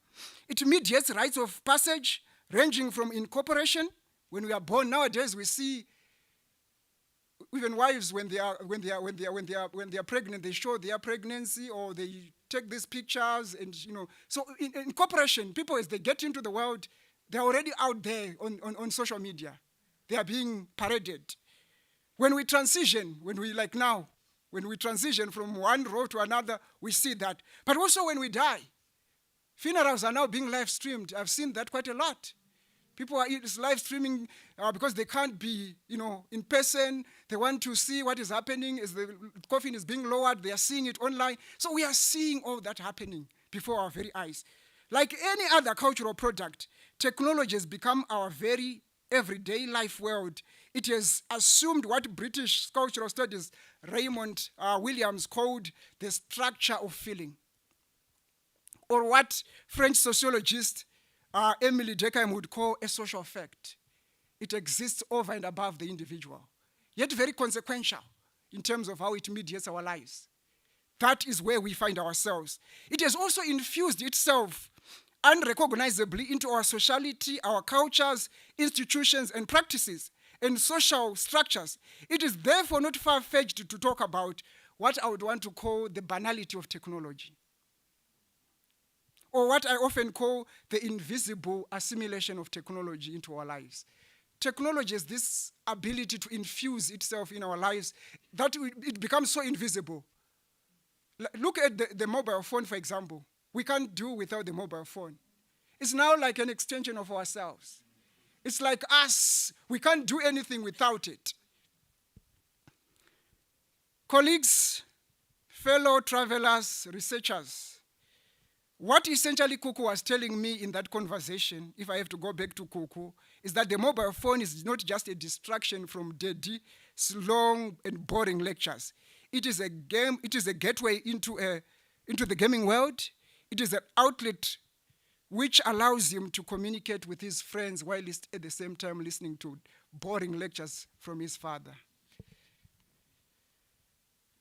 It mediates rites of passage, ranging from incorporation. When we are born nowadays, we see even wives when they are pregnant, they show their pregnancy or they take these pictures, and So in incorporation, people as they get into the world, they're already out there on social media. They are being paraded. When we transition, when we transition from one row to another, we see that. But also when we die, funerals are now being live streamed. I've seen that quite a lot. People are live streaming because they can't be, in person. They want to see what is happening as the coffin is being lowered. They are seeing it online. So we are seeing all that happening before our very eyes. Like any other cultural product, technology has become our very everyday life world. It has assumed what British cultural studies Raymond Williams called the structure of feeling, or what French sociologist Emily Durkheim would call a social fact. It exists over and above the individual, yet very consequential in terms of how it mediates our lives. That is where we find ourselves. It has also infused itself unrecognizably into our sociality, our cultures, institutions, and practices, and social structures. It is therefore not far-fetched to talk about what I would want to call the banality of technology, or what I often call the invisible assimilation of technology into our lives. Technology has this ability to infuse itself in our lives that it becomes so invisible. Look at the mobile phone, for example. We can't do without the mobile phone. It's now like an extension of ourselves. It's like us. We can't do anything without it. Colleagues, fellow travelers, researchers, what essentially Kuku was telling me in that conversation, if I have to go back to Kuku, is that the mobile phone is not just a distraction from dirty, long, and boring lectures. It is a gateway into the gaming world. It is an outlet which allows him to communicate with his friends while at the same time listening to boring lectures from his father.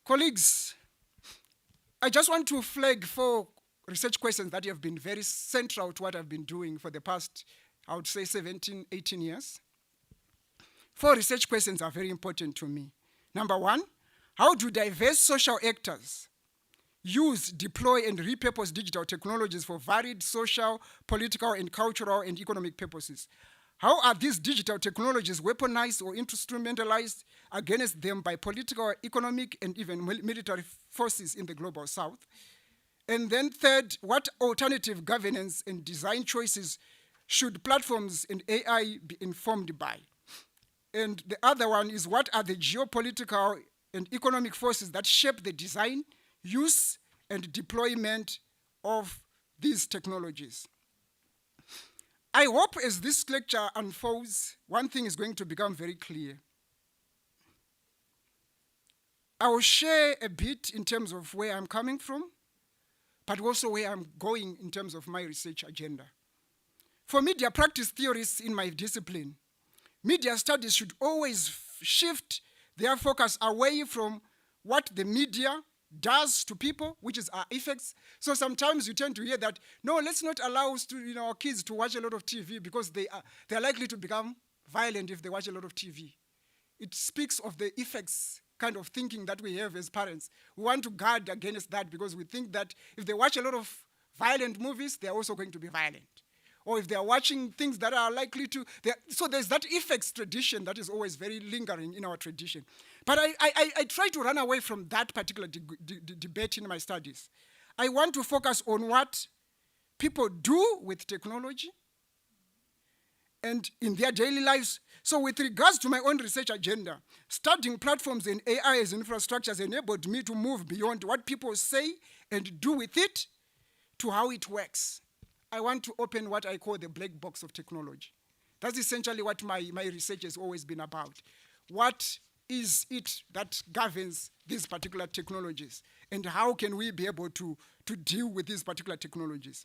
Colleagues, I just want to flag 4 research questions that have been very central to what I've been doing for the past, I would say, 17, 18 years. 4 research questions are very important to me. Number 1, how do diverse social actors use, deploy, and repurpose digital technologies for varied social, political, and cultural and economic purposes? How are these digital technologies weaponized or instrumentalized against them by political, economic, and even military forces in the global south? And then 3rd, what alternative governance and design choices should platforms and AI be informed by? And the other one is, what are the geopolitical and economic forces that shape the design, use, and deployment of these technologies? I hope as this lecture unfolds, one thing is going to become very clear. I will share a bit in terms of where I'm coming from, but also where I'm going in terms of my research agenda. For media practice theorists in my discipline, media studies should always shift their focus away from what the media does to people, which is our effects. So sometimes you tend to hear that, no, let's not allow our kids to watch a lot of TV because they are likely to become violent if they watch a lot of TV. It speaks of the effects kind of thinking that we have as parents. We want to guard against that because we think that if they watch a lot of violent movies, they're also going to be violent. Or if they're watching things that are likely to... So there's that effects tradition that is always very lingering in our tradition. But I try to run away from that particular debate in my studies. I want to focus on what people do with technology and in their daily lives. So with regards to my own research agenda, studying platforms and AI as infrastructures enabled me to move beyond what people say and do with it to how it works. I want to open what I call the black box of technology. That's essentially what my research has always been about. What is it that governs these particular technologies? And how can we be able to deal with these particular technologies?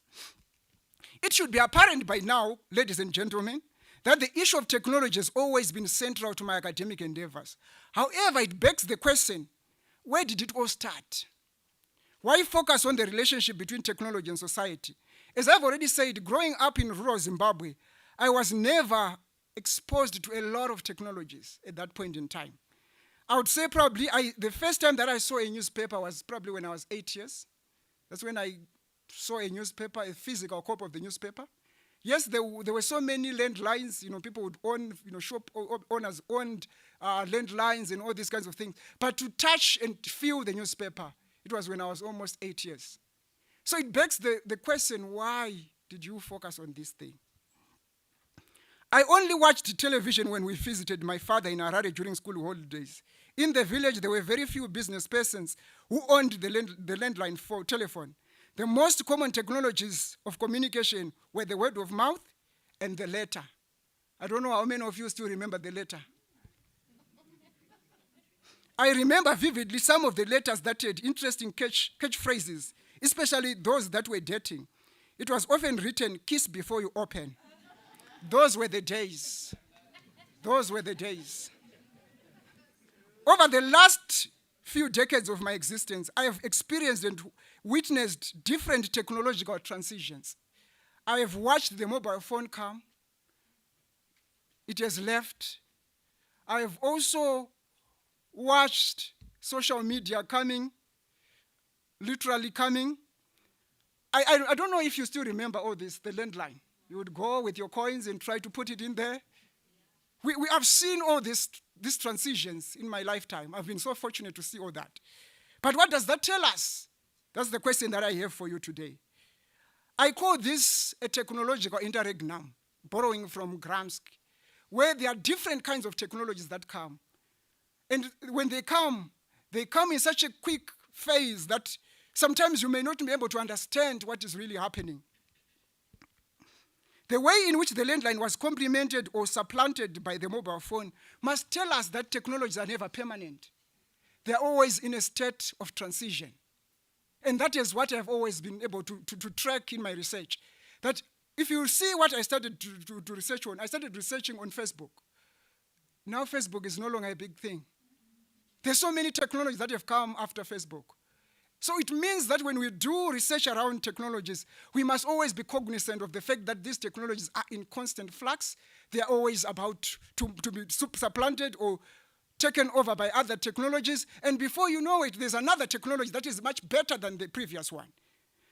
It should be apparent by now, ladies and gentlemen, that the issue of technology has always been central to my academic endeavors. However, it begs the question, where did it all start? Why focus on the relationship between technology and society? As I've already said, growing up in rural Zimbabwe, I was never exposed to a lot of technologies at that point in time. I would say probably the first time that I saw a newspaper was probably when I was 8 years. That's when I saw a newspaper, a physical copy of the newspaper. Yes, there were so many landlines, people would own, shop owners owned landlines and all these kinds of things. But to touch and feel the newspaper, it was when I was almost 8 years. So it begs the question, why did you focus on this thing? I only watched television when we visited my father in Harare during school holidays. In the village, there were very few business persons who owned the landline for telephone. The most common technologies of communication were the word of mouth and the letter. I don't know how many of you still remember the letter. I remember vividly some of the letters that had interesting catchphrases, especially those that were dating. It was often written, "Kiss before you open." Those were the days. Those were the days. Over the last few decades of my existence, I have experienced and witnessed different technological transitions. I have watched the mobile phone come. It has left. I have also watched social media coming, literally coming. I don't know if you still remember all this, the landline. You would go with your coins and try to put it in there. We have seen all these transitions in my lifetime. I've been so fortunate to see all that. But what does that tell us? That's the question that I have for you today. I call this a technological interregnum, borrowing from Gramsci, where there are different kinds of technologies that come. And when they come in such a quick phase that sometimes you may not be able to understand what is really happening. The way in which the landline was complemented or supplanted by the mobile phone must tell us that technologies are never permanent. They're always in a state of transition. And that is what I've always been able to track in my research. That if you see what I started to research on, I started researching on Facebook. Now Facebook is no longer a big thing. There's so many technologies that have come after Facebook. So it means that when we do research around technologies, we must always be cognizant of the fact that these technologies are in constant flux. They are always about to be supplanted or taken over by other technologies. And before you know it, there's another technology that is much better than the previous one.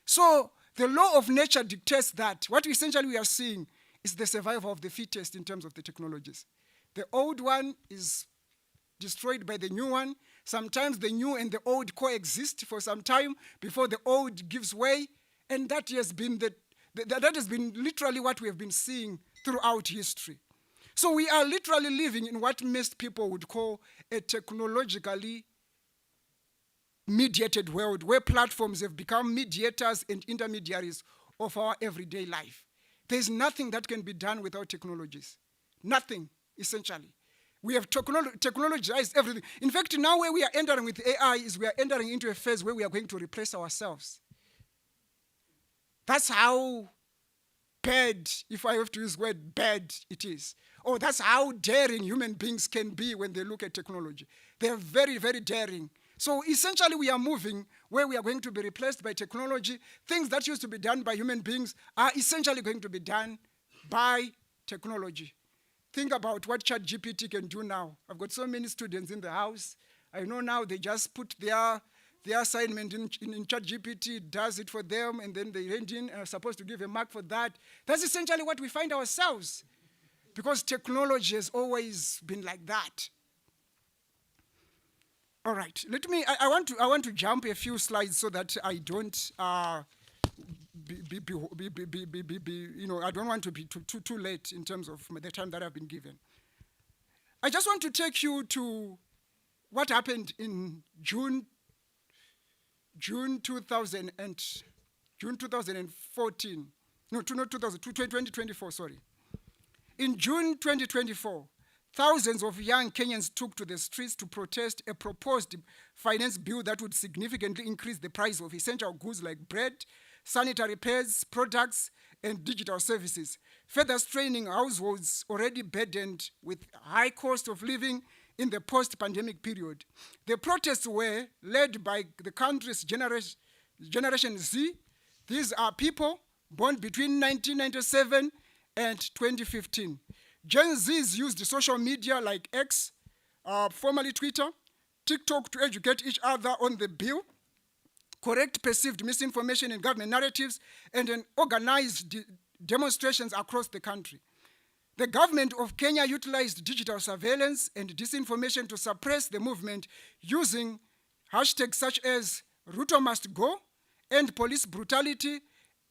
So the law of nature dictates that what essentially we are seeing is the survival of the fittest in terms of the technologies. The old one is destroyed by the new one. Sometimes the new and the old coexist for some time before the old gives way. And that has been that has been literally what we have been seeing throughout history. So we are literally living in what most people would call a technologically mediated world, where platforms have become mediators and intermediaries of our everyday life. There's nothing that can be done without technologies. Nothing, essentially. We have technologized everything. In fact, now where we are entering with AI is we are entering into a phase where we are going to replace ourselves. That's how bad, if I have to use the word bad, it is. oh, that's how daring human beings can be when they look at technology. They're very, very daring. So essentially we are moving where we are going to be replaced by technology. Things that used to be done by human beings are essentially going to be done by technology. Think about what ChatGPT can do now. I've got so many students in the house. I know now they just put their assignment in ChatGPT, it does it for them, and then they hand in, are supposed to give a mark for that. That's essentially what we find ourselves, because technology has always been like that. All right, I want to jump a few slides so that I don't, I don't want to be too late in terms of the time that I've been given. I just want to take you to what happened in June 2014. No, not 2024, sorry. In June 2024, thousands of young Kenyans took to the streets to protest a proposed finance bill that would significantly increase the price of essential goods like bread, sanitary pads, products, and digital services, further straining households already burdened with high cost of living in the post-pandemic period. The protests were led by the country's Generation Z. These are people born between 1997 and 2015. Gen Zs used social media like X, formerly Twitter, TikTok to educate each other on the bill, correct perceived misinformation in government narratives, and then organized demonstrations across the country. The government of Kenya utilized digital surveillance and disinformation to suppress the movement using hashtags such as Ruto must go and police brutality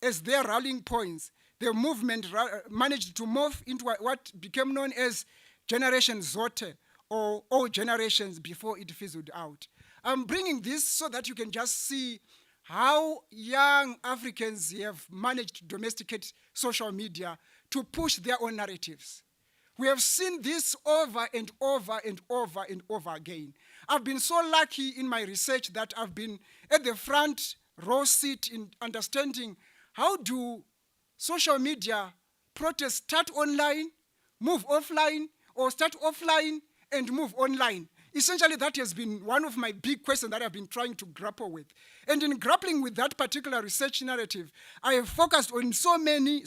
as their rallying points. The movement managed to morph into what became known as Generation Zote, or all generations, before it fizzled out. I'm bringing this so that you can just see how young Africans have managed to domesticate social media to push their own narratives. We have seen this over and over and over and over again. I've been so lucky in my research that I've been at the front row seat in understanding how do social media protests start online, move offline, or start offline and move online. Essentially, that has been one of my big questions that I've been trying to grapple with. And in grappling with that particular research narrative, I have focused on so many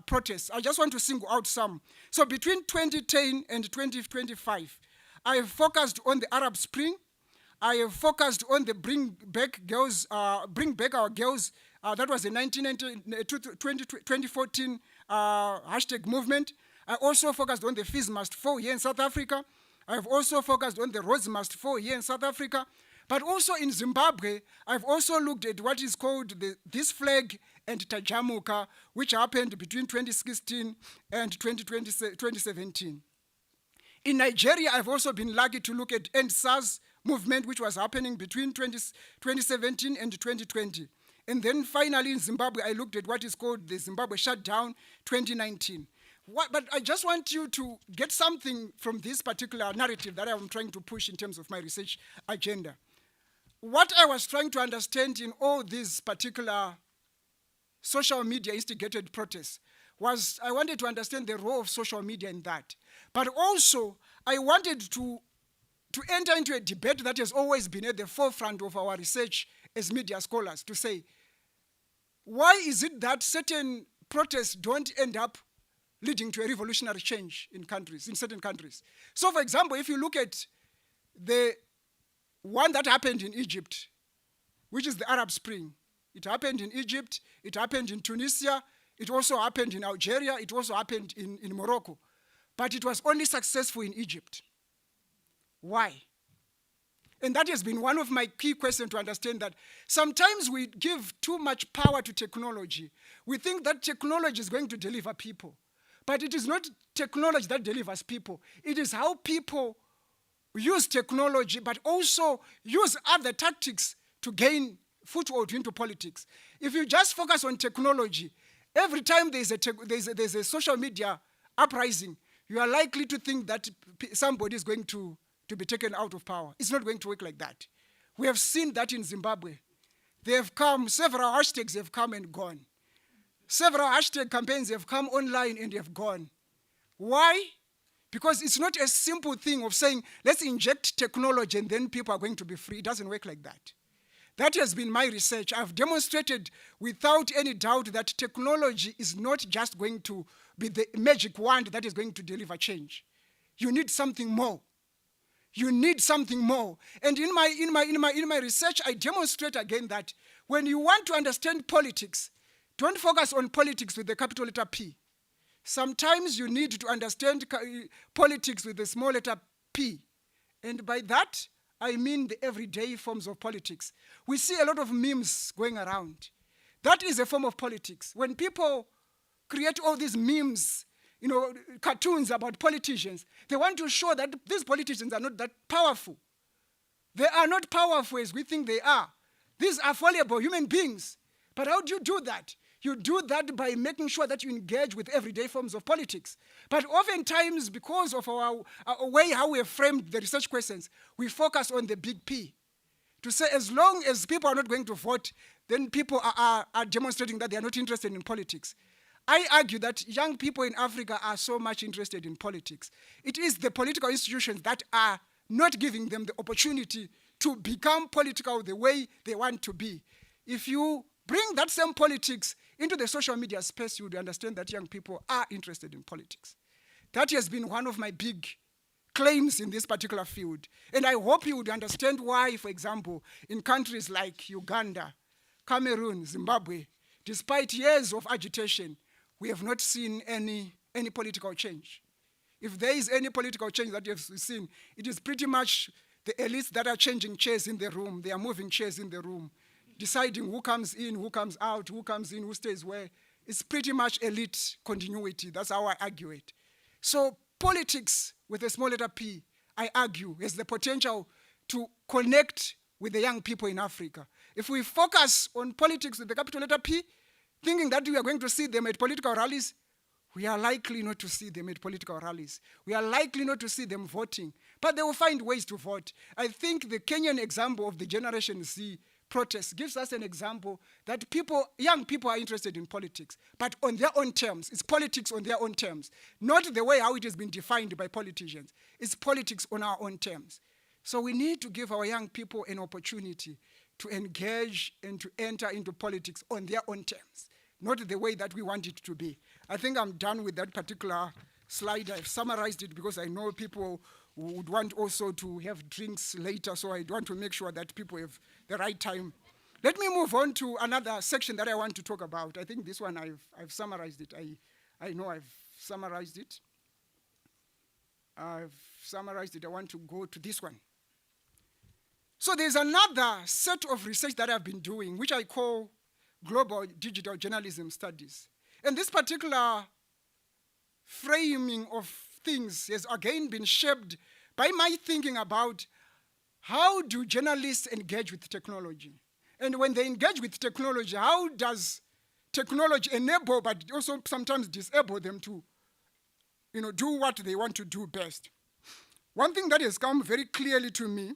protests. I just want to single out some. So between 2010 and 2025, I have focused on the Arab Spring. I have focused on the Bring Back Our Girls. That was the 2014 hashtag movement. I also focused on the Fees Must Fall here in South Africa. I have also focused on the Roads Must Fall here in South Africa. But also in Zimbabwe, I've also looked at what is called This Flag and Tajamuka, which happened between 2016 and 2017. In Nigeria, I've also been lucky to look at End SARS movement, which was happening between 2017 and 2020. And then finally in Zimbabwe, I looked at what is called the Zimbabwe Shutdown 2019. But I just want you to get something from this particular narrative that I'm trying to push in terms of my research agenda. What I was trying to understand in all these particular social media instigated protests was I wanted to understand the role of social media in that. But also, I wanted to enter into a debate that has always been at the forefront of our research as media scholars, to say, why is it that certain protests don't end up leading to a revolutionary change in certain countries? So, for example, if you look at the one that happened in Egypt, which is the Arab Spring, it happened in Egypt, it happened in Tunisia, it also happened in Algeria, it also happened in Morocco. But it was only successful in Egypt. Why? And that has been one of my key questions to understand that sometimes we give too much power to technology. We think that technology is going to deliver people. But it is not technology that delivers people. It is how people use technology, but also use other tactics to gain foothold into politics. If you just focus on technology, every time there's a social media uprising, you are likely to think that somebody is going to be taken out of power. It's not going to work like that. We have seen that in Zimbabwe. They have come, several hashtags have come and gone. Several hashtag campaigns have come online and have gone. Why? Because it's not a simple thing of saying, let's inject technology and then people are going to be free. It doesn't work like that. That has been my research. I've demonstrated without any doubt that technology is not just going to be the magic wand that is going to deliver change. You need something more. You need something more. And in my research, I demonstrate again that when you want to understand politics, don't focus on politics with the capital letter P. Sometimes you need to understand politics with the small letter p. And by that, I mean the everyday forms of politics. We see a lot of memes going around. That is a form of politics. When people create all these memes, cartoons about politicians, they want to show that these politicians are not that powerful. They are not powerful as we think they are. These are fallible human beings. But how do you do that? You do that by making sure that you engage with everyday forms of politics. But oftentimes, because of our way how we have framed the research questions, we focus on the big P. To say as long as people are not going to vote, then people are demonstrating that they are not interested in politics. I argue that young people in Africa are so much interested in politics. It is the political institutions that are not giving them the opportunity to become political the way they want to be. If you bring that same politics into the social media space, you would understand that young people are interested in politics. That has been one of my big claims in this particular field. And I hope you would understand why, for example, in countries like Uganda, Cameroon, Zimbabwe, despite years of agitation, we have not seen any political change. If there is any political change that you have seen, it is pretty much the elites that are changing chairs in the room. They are moving chairs in the room, deciding who comes in, who comes out, who comes in, who stays where. It's pretty much elite continuity. That's how I argue it. So politics with a small letter p, I argue, has the potential to connect with the young people in Africa. If we focus on politics with the capital letter P, thinking that we are going to see them at political rallies, we are likely not to see them at political rallies. We are likely not to see them voting. But they will find ways to vote. I think the Kenyan example of the Generation Z protest gives us an example that young people are interested in politics, but on their own terms. It's politics on their own terms, not the way how it has been defined by politicians. It's politics on our own terms. So we need to give our young people an opportunity to engage and to enter into politics on their own terms, not the way that we want it to be. I think I'm done with that particular slide. I've summarized it because I know people would want also to have drinks later, so I want to make sure that people have the right time. Let me move on to another section that I want to talk about. I think this one I've summarized it. I know I've summarized it. I've summarized it. I want to go to this one. So there's another set of research that I've been doing, which I call Global Digital Journalism Studies. And this particular framing of things has again been shaped by my thinking about how do journalists engage with technology? And when they engage with technology, how does technology enable but also sometimes disable them to do what they want to do best? One thing that has come very clearly to me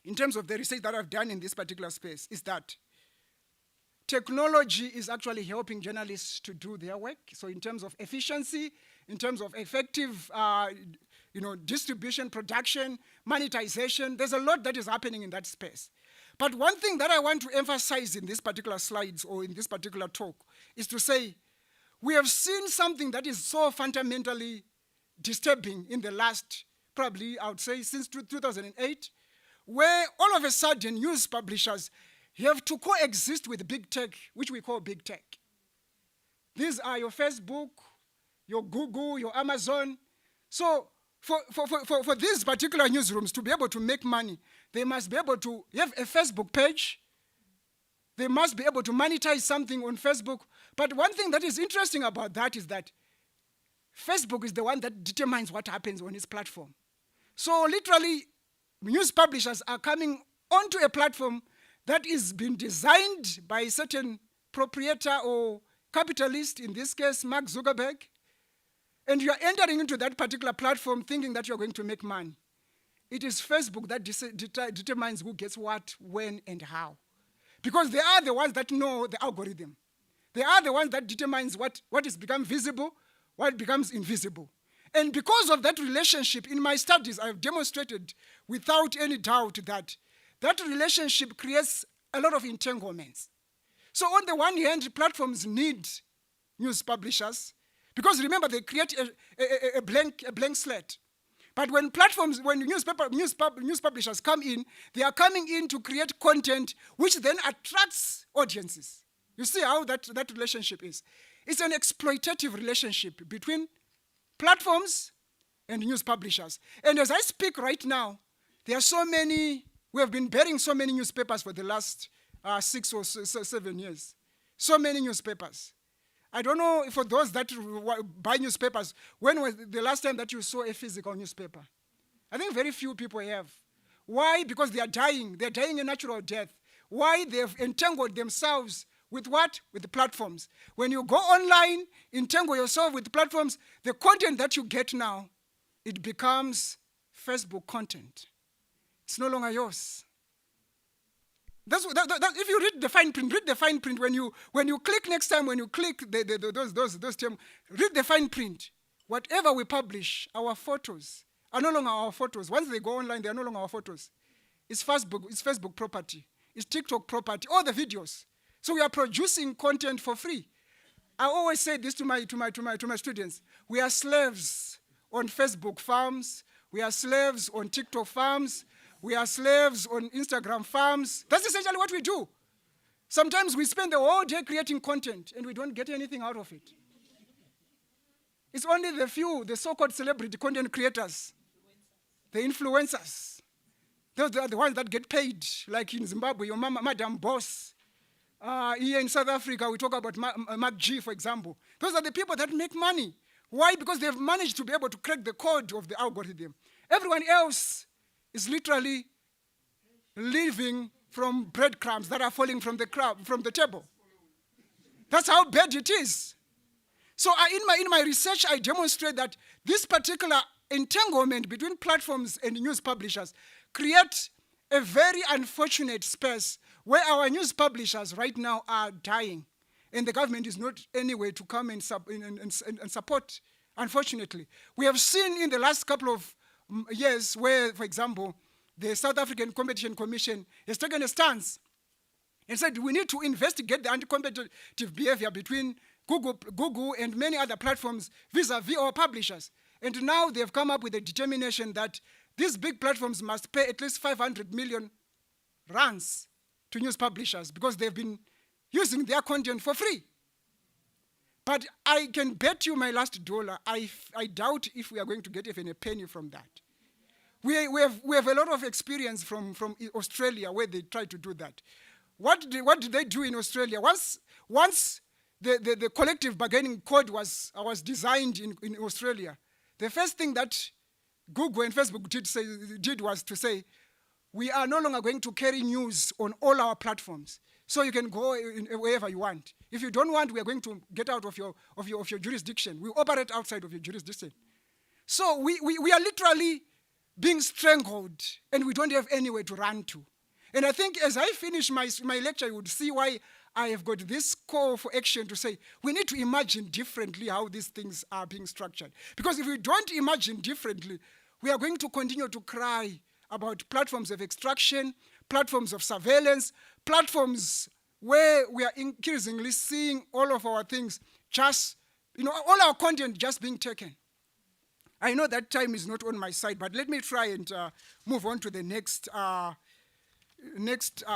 in terms of the research that I've done in this particular space is that technology is actually helping journalists to do their work. So in terms of efficiency, in terms of effective distribution, production, monetization, there's a lot that is happening in that space. But one thing that I want to emphasize in this particular slides or in this particular talk is to say, we have seen something that is so fundamentally disturbing in the last, probably I would say since 2008, where all of a sudden news publishers have to coexist with big tech, which we call big tech. These are your Facebook, your Google, your Amazon. So for these particular newsrooms to be able to make money, they must be able to have a Facebook page. They must be able to monetize something on Facebook. But one thing that is interesting about that is that Facebook is the one that determines what happens on its platform. So literally, news publishers are coming onto a platform that is being designed by a certain proprietor or capitalist, in this case, Mark Zuckerberg, and you are entering into that particular platform thinking that you're going to make money. It is Facebook that determines who gets what, when, and how. Because they are the ones that know the algorithm. They are the ones that determines what is become visible, what becomes invisible. And because of that relationship, in my studies, I've demonstrated without any doubt that that relationship creates a lot of entanglements. So on the one hand, platforms need news publishers, because remember, they create a blank slate. But when platforms, when news publishers come in, they are coming in to create content which then attracts audiences. You see how that relationship is. It's an exploitative relationship between platforms and news publishers. And as I speak right now, there are so many, we have been bearing so many newspapers for the last 6 or 7 years. So many newspapers. I don't know, for those that buy newspapers, when was the last time that you saw a physical newspaper? I think very few people have. Why? Because they are dying. They're dying a natural death. Why? They've entangled themselves with what? With the platforms. When you go online, entangle yourself with the platforms, the content that you get now, it becomes Facebook content. It's no longer yours. If you read the fine print. When you click next time, when you click those terms, read the fine print. Whatever we publish, our photos are no longer our photos. Once they go online, they are no longer our photos. It's Facebook property. It's TikTok property. All the videos. So we are producing content for free. I always say this to my students. We are slaves on Facebook farms. We are slaves on TikTok farms. We are slaves on Instagram farms. That's essentially what we do. Sometimes we spend the whole day creating content and we don't get anything out of it. It's only the few, the so-called celebrity content creators, the influencers. Those are the ones that get paid, like in Zimbabwe, your Madam Boss. Here in South Africa, we talk about Mark G, for example. Those are the people that make money. Why? Because they've managed to be able to crack the code of the algorithm. Everyone else is literally living from breadcrumbs that are falling from the table. That's how bad it is. So in my research, I demonstrate that this particular entanglement between platforms and news publishers create a very unfortunate space where our news publishers right now are dying, and the government is not anywhere to come and support, unfortunately. We have seen in the last couple of years where, for example, the South African Competition Commission has taken a stance and said we need to investigate the anti-competitive behavior between Google and many other platforms vis-a-vis our publishers. And now they've come up with a determination that these big platforms must pay at least 500 million rands to news publishers because they've been using their content for free. But I can bet you my last dollar, I doubt if we are going to get even a penny from that. We have a lot of experience from Australia where they try to do that. What did they do in Australia? Once the collective bargaining code was designed in Australia, the first thing that Google and Facebook did was to say, we are no longer going to carry news on all our platforms. So you can go wherever you want. If you don't want, we are going to get out of your jurisdiction. We operate outside of your jurisdiction. So we are literally being strangled, and we don't have anywhere to run to. And I think as I finish my lecture, you would see why I have got this call for action to say, we need to imagine differently how these things are being structured. Because if we don't imagine differently, we are going to continue to cry about platforms of extraction, platforms of surveillance, platforms where we are increasingly seeing all of our things just, all our content just being taken. I know that time is not on my side, but let me try and move on to the next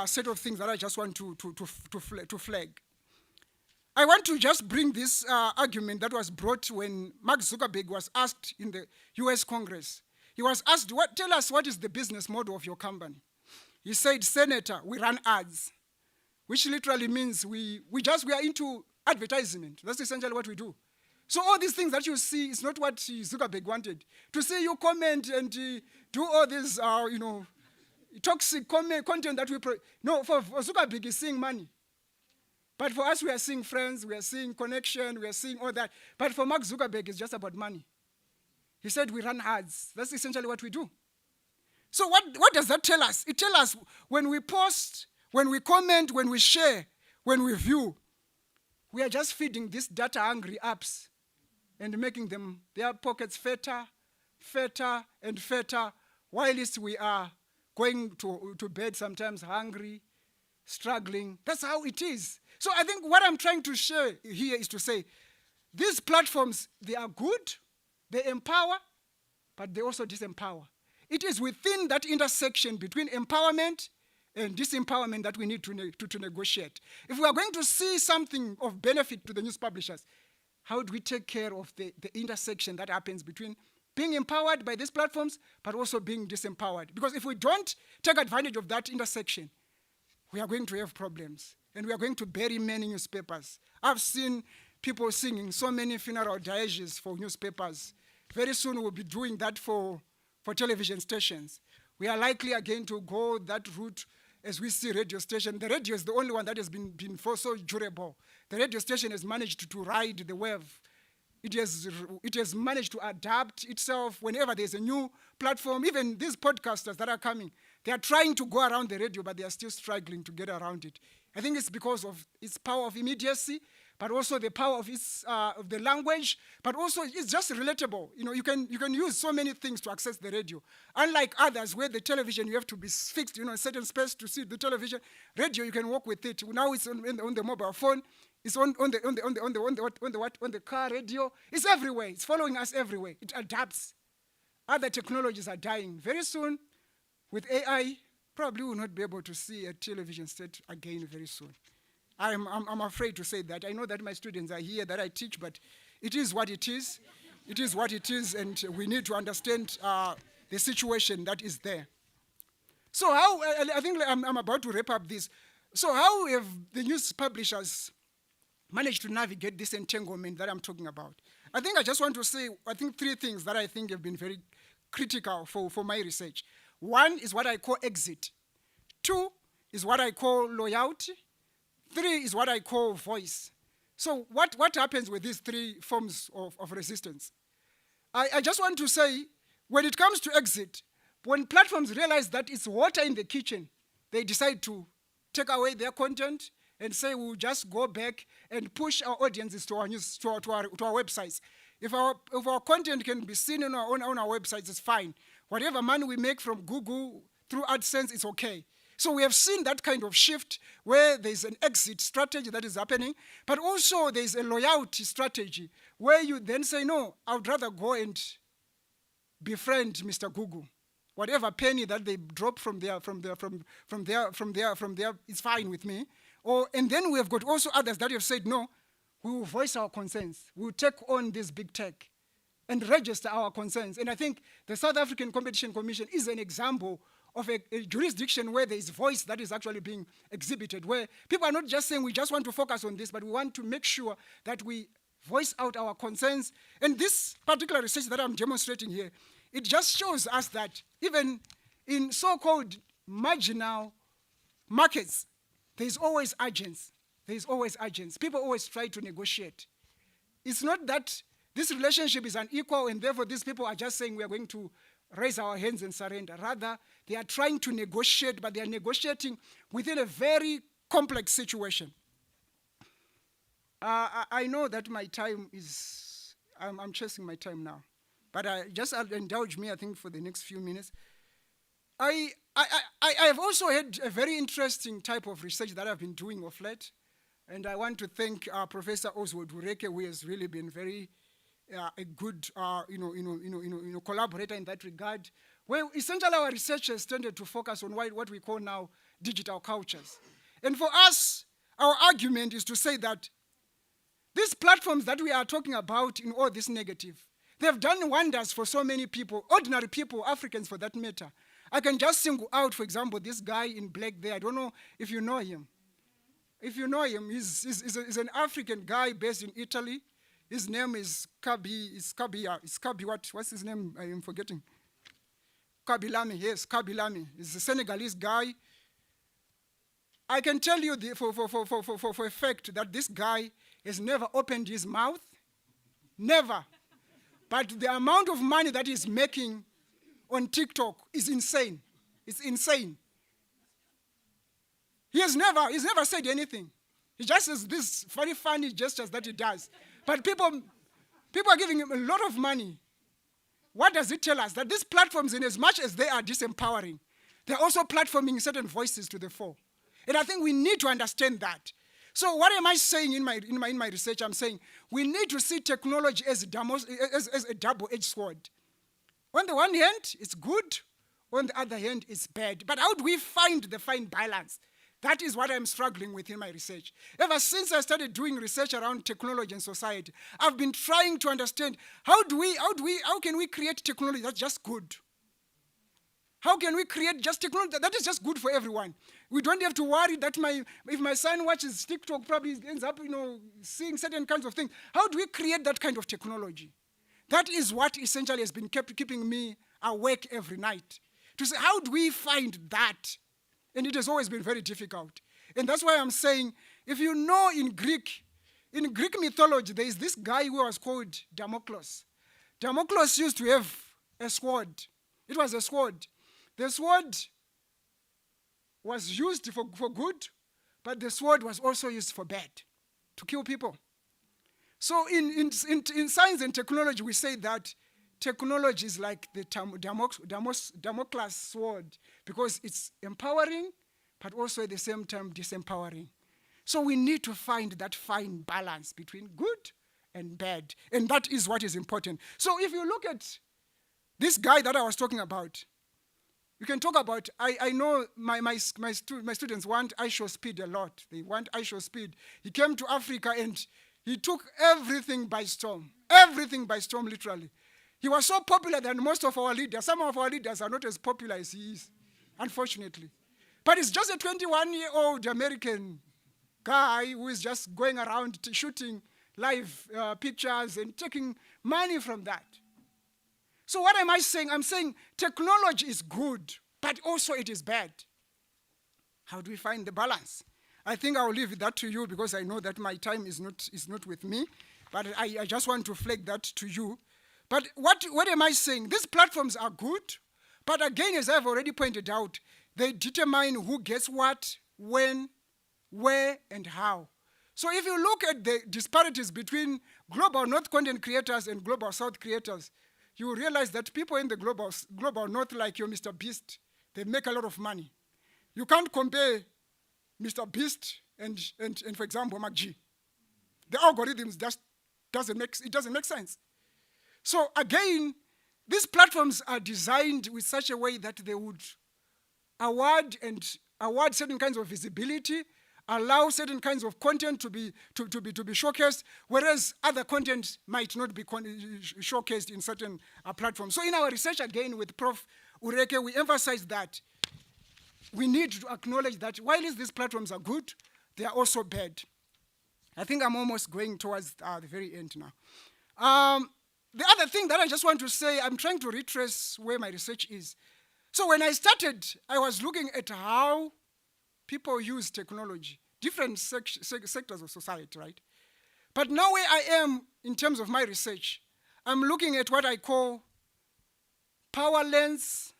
set of things that I just want to flag. I want to just bring this argument that was brought when Mark Zuckerberg was asked in the US Congress. He was asked, tell us what is the business model of your company. He said, Senator, we run ads, which literally means we are into advertisement. That's essentially what we do. So all these things that you see is not what Zuckerberg wanted. To see you comment and do all this, toxic content that we... No, for Zuckerberg, he's seeing money. But for us, we are seeing friends, we are seeing connection, we are seeing all that. But for Mark Zuckerberg, it's just about money. He said we run ads. That's essentially what we do. So what does that tell us? It tells us when we post, when we comment, when we share, when we view, we are just feeding these data-hungry apps and making them, their pockets fatter, fatter, and fatter, whilst we are going to bed sometimes hungry, struggling. That's how it is. So I think what I'm trying to share here is to say, these platforms, they are good, they empower, but they also disempower. It is within that intersection between empowerment and disempowerment that we need to negotiate. If we are going to see something of benefit to the news publishers, how do we take care of the intersection that happens between being empowered by these platforms, but also being disempowered? Because if we don't take advantage of that intersection, we are going to have problems, and we are going to bury many newspapers. I've seen people singing so many funeral dirges for newspapers. Very soon we'll be doing that for television stations. We are likely again to go that route as we see radio station. The radio is the only one that has been so durable. The radio station has managed to ride the wave. It has managed to adapt itself whenever there's a new platform. Even these podcasters that are coming, they are trying to go around the radio, but they are still struggling to get around it. I think it's because of its power of immediacy, but also the power of its of the language, but also it's just relatable. You know, you can use so many things to access the radio. Unlike others, where the television you have to be fixed, in a certain space to see the television. Radio, you can walk with it. Now it's on the mobile phone. It's on the car radio. It's everywhere. It's following us everywhere. It adapts. Other technologies are dying. Very soon, with AI, probably we will not be able to see a television set again very soon. I'm afraid to say that. I know that my students are here, that I teach, but it is what it is. It is what it is, and we need to understand the situation that is there. So how, I think I'm about to wrap up this. So how have the news publishers managed to navigate this entanglement that I'm talking about? I think I just want to say, I think 3 things that I think have been very critical for my research. 1 is what I call exit. 2 is what I call loyalty. 3 is what I call voice. So what happens with these 3 forms of resistance? I just want to say, when it comes to exit, when platforms realize that it's water in the kitchen, they decide to take away their content and say we'll just go back and push our audiences to our news, to our websites. If our content can be seen on our websites, it's fine. Whatever money we make from Google through AdSense, it's okay. So we have seen that kind of shift where there's an exit strategy that is happening, but also there's a loyalty strategy where you then say, no, I would rather go and befriend Mr. Google. Whatever penny that they drop from there, it's fine with me. And then we have got also others that have said, no, we will voice our concerns. We will take on this big tech and register our concerns. And I think the South African Competition Commission is an example of a jurisdiction where there is voice that is actually being exhibited, where people are not just saying we just want to focus on this, but we want to make sure that we voice out our concerns. And this particular research that I'm demonstrating here, it just shows us that even in so-called marginal markets, there's always agents. There's always agents. People always try to negotiate. It's not that this relationship is unequal and therefore these people are just saying we are going to raise our hands and surrender. Rather, they are trying to negotiate, but they are negotiating within a very complex situation. I know that my time is, I'm chasing my time now, but just indulge me, I think, for the next few minutes. I have also had a very interesting type of research that I've been doing of late, and I want to thank Professor Oswald Ureke, who has really been very a good collaborator in that regard, where essentially our research has tended to focus on what we call now digital cultures. And for us, our argument is to say that these platforms that we are talking about in all this negative, they've done wonders for so many people, ordinary people, Africans for that matter. I can just single out, for example, this guy in black there. I don't know if you know him. If you know him, he's an African guy based in Italy. His name is Kabi, what's his name? I am forgetting. Kabi Lami, yes, Kabi Lami. He's a Senegalese guy. I can tell you for a fact that this guy has never opened his mouth, never. But the amount of money that he's making on TikTok is insane. It's insane. He's never said anything. He just has these very funny gestures that he does. But people are giving him a lot of money. What does it tell us? That these platforms, in as much as they are disempowering, they're also platforming certain voices to the fore. And I think we need to understand that. So what am I saying in my research? I'm saying we need to see technology as a double-edged sword. On the one hand, it's good. On the other hand, it's bad. But how do we find the fine balance? That is what I'm struggling with in my research. Ever since I started doing research around technology and society, I've been trying to understand how can we create technology that's just good? How can we create just technology that is just good for everyone? We don't have to worry that if my son watches TikTok, probably ends up, seeing certain kinds of things. How do we create that kind of technology? That is what essentially has been keeping me awake every night. To say, how do we find that? And it has always been very difficult. And that's why I'm saying, if you know in Greek mythology, there is this guy who was called Damocles. Damocles used to have a sword. It was a sword. The sword was used for good, but the sword was also used for bad, to kill people. So in science and technology, we say that technology is like the Damocles sword because it's empowering, but also at the same time disempowering. So we need to find that fine balance between good and bad, and that is what is important. So if you look at this guy that I was talking about, you can talk about, I know my students want ISO speed a lot. They want ISO speed. He came to Africa and he took everything by storm. Everything by storm, literally. He was so popular than most of our leaders. Some of our leaders are not as popular as he is, unfortunately. But it's just a 21-year-old American guy who is just going around shooting live pictures and taking money from that. So what am I saying? I'm saying technology is good, but also it is bad. How do we find the balance? I think I'll leave that to you because I know that my time is not with me, but I just want to flag that to you. But what am I saying? These platforms are good, but again, as I've already pointed out, they determine who gets what, when, where, and how. So if you look at the disparities between global North content creators and global South creators, you will realize that people in the global North, like your Mr. Beast, they make a lot of money. You can't compare Mr. Beast and for example, MacG. The algorithms just doesn't make sense. So again, these platforms are designed with such a way that they would award certain kinds of visibility, allow certain kinds of content to be showcased, whereas other content might not be showcased in certain platforms. So in our research, again, with Prof. Ureke, we emphasize that we need to acknowledge that while these platforms are good, they are also bad. I think I'm almost going towards the very end now. The other thing that I just want to say, I'm trying to retrace where my research is. So when I started, I was looking at how people use technology, different sectors of society, right? But now where I am in terms of my research, I'm looking at what I call power lens,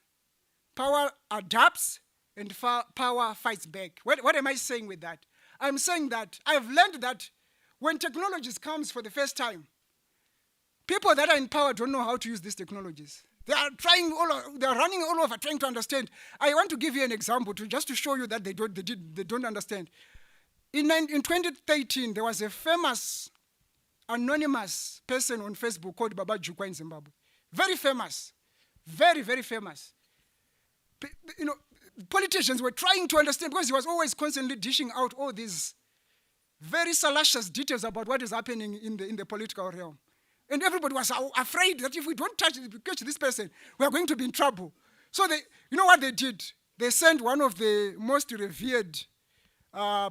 power adapts, and power fights back. What am I saying with that? I'm saying that I've learned that when technologies comes for the first time, people that are in power don't know how to use these technologies. They are running all over trying to understand. I want to give you an example just to show you that they don't understand. In 2013, there was a famous anonymous person on Facebook called Baba Jukwa in Zimbabwe. Very famous. Very, very famous. Politicians were trying to understand because he was always constantly dishing out all these very salacious details about what is happening in the political realm. And everybody was afraid that if we don't catch this person, we are going to be in trouble. So you know what they did? They sent one of the most revered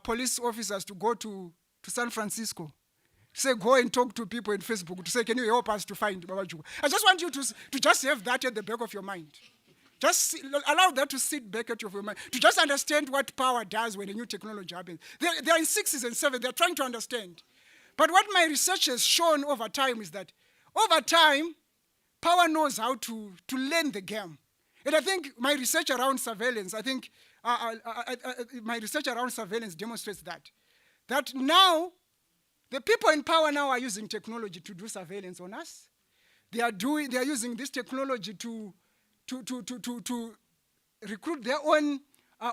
police officers to go to San Francisco. Say, go and talk to people in Facebook to say, can you help us to find Baba Jukwa? I just want you to just have that at the back of your mind. Just allow that to sit back at your mind, to just understand what power does when a new technology happens. They're in 6s and 7s. They're trying to understand. But what my research has shown over time is that over time, power knows how to learn the game. And I think my research around surveillance, my research around surveillance demonstrates that. that now the people in power now are using technology to do surveillance on us. They are using this technology to recruit their own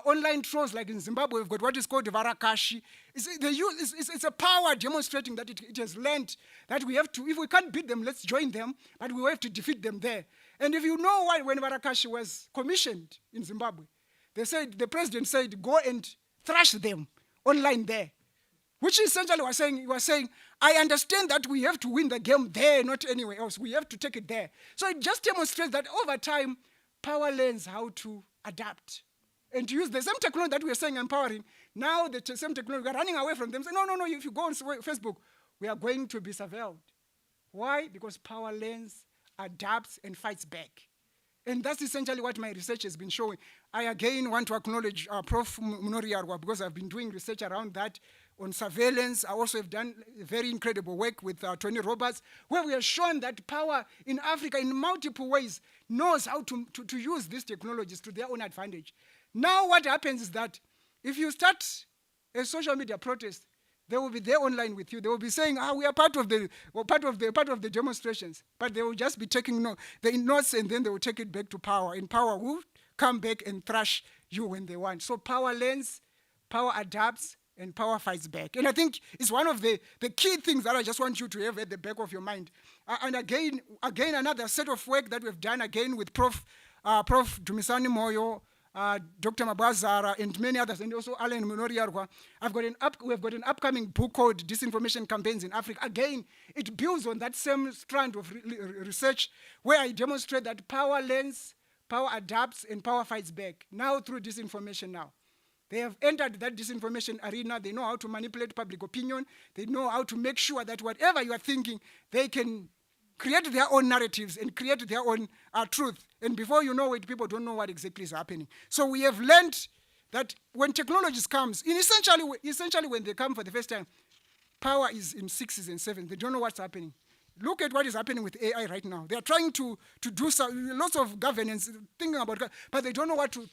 online trolls. Like in Zimbabwe, we've got what is called Varakashi. It's a power demonstrating that it has learned that we have to, if we can't beat them, let's join them, but we have to defeat them there. And if you know why, when Varakashi was commissioned in Zimbabwe, the president said, go and thrash them online there. Which essentially was saying, I understand that we have to win the game there, not anywhere else. We have to take it there. So it just demonstrates that over time, power learns how to adapt and to use the same technology that we are saying empowering. Now the same technology, we are running away from them. Say, no, if you go on Facebook, we are going to be surveilled. Why? Because power learns, adapts, and fights back. And that's essentially what my research has been showing. I again want to acknowledge Prof. Munoriarwa, because I've been doing research around that on surveillance. I also have done very incredible work with Tony Roberts, where we have shown that power in Africa in multiple ways knows how to use these technologies to their own advantage. Now what happens is that if you start a social media protest, they will be there online with you. They will be saying, we are part of the demonstrations. But they will just be taking the notes, and then they will take it back to power. And power will come back and thrash you when they want. So power learns, power adapts, and power fights back. And I think it's one of the key things that I just want you to have at the back of your mind. And again, another set of work that we've done again with Prof. Dumisani Moyo, Dr. Mabazara, and many others, and also Alan Munoriarwa. We've got an upcoming book called Disinformation Campaigns in Africa. Again, it builds on that same strand of research where I demonstrate that power learns, power adapts, and power fights back. Now through disinformation now. They have entered that disinformation arena. They know how to manipulate public opinion. They know how to make sure that whatever you are thinking, they can create their own narratives and create their own truth. And before you know it, people don't know what exactly is happening. So we have learned that when technologies comes, essentially when they come for the first time, power is in 6s and 7s. They don't know what's happening. Look at what is happening with AI right now. They are trying to do lots of governance, thinking about, but they don't know what to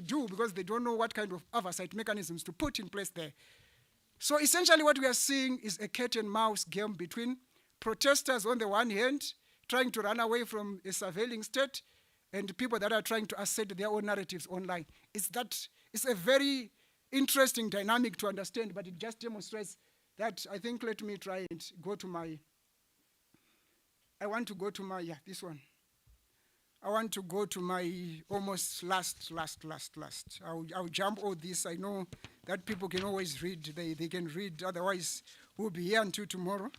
do because they don't know what kind of oversight mechanisms to put in place there. So essentially what we are seeing is a cat and mouse game between protesters on the one hand, trying to run away from a surveilling state, and people that are trying to assert their own narratives online. It's a very interesting dynamic to understand, but it just demonstrates that. I think, let me try and go to my, this one. I want to go to my almost last. I'll jump all this. I know that people can always read. They can read, otherwise we'll be here until tomorrow.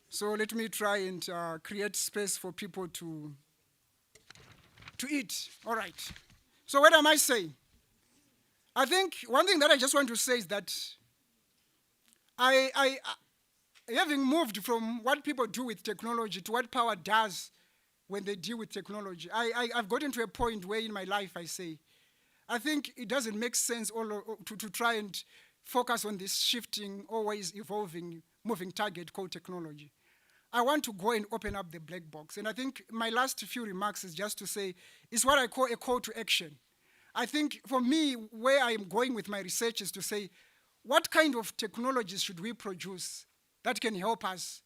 So let me try and create space for people to eat. All right. So what am I saying? I think one thing that I just want to say is that I having moved from what people do with technology to what power does when they deal with technology, I've gotten to a point where in my life I say, I think it doesn't make sense to try and focus on this shifting, always evolving, moving target called technology. I want to go and open up the black box. And I think my last few remarks is just to say, it's what I call a call to action. I think for me, where I am going with my research is to say, what kind of technologies should we produce that can help us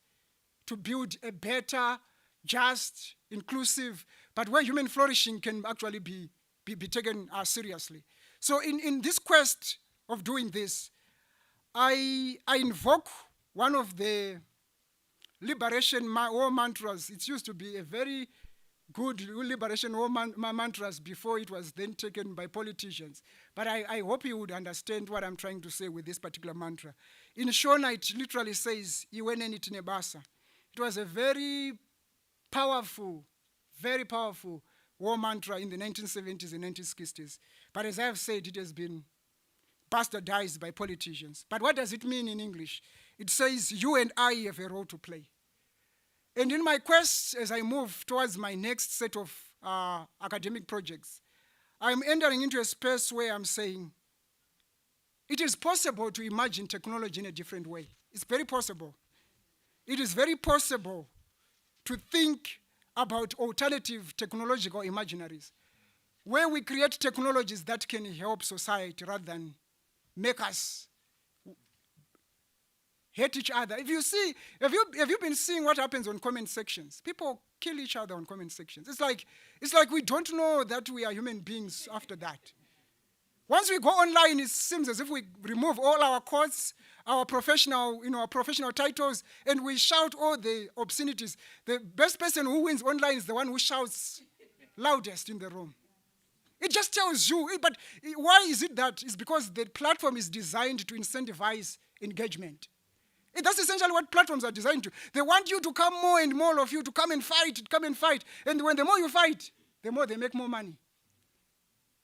to build a better, just, inclusive, but where human flourishing can actually be taken seriously. So in this quest of doing this, I invoke one of the liberation war mantras. It used to be a very good liberation war mantras before it was then taken by politicians. But I hope you would understand what I'm trying to say with this particular mantra. In Shona, it literally says, Iweneni tinebasa. It was a very powerful war mantra in the 1970s and 1960s. But as I have said, it has been bastardized by politicians. But what does it mean in English? It says, you and I have a role to play. And in my quest, as I move towards my next set of academic projects, I'm entering into a space where I'm saying, it is possible to imagine technology in a different way. It's very possible. It is very possible to think about alternative technological imaginaries, where we create technologies that can help society rather than make us hate each other. If you see, have you been seeing what happens on comment sections? People kill each other on comment sections. It's like we don't know that we are human beings after that. Once we go online, it seems as if we remove all our quotes, our professional titles, and we shout all the obscenities. The best person who wins online is the one who shouts loudest in the room. It just tells you, but why is it that? It's because the platform is designed to incentivize engagement. And that's essentially what platforms are designed to. They want you to come, more and more of you, to come and fight. And when the more you fight, the more they make more money.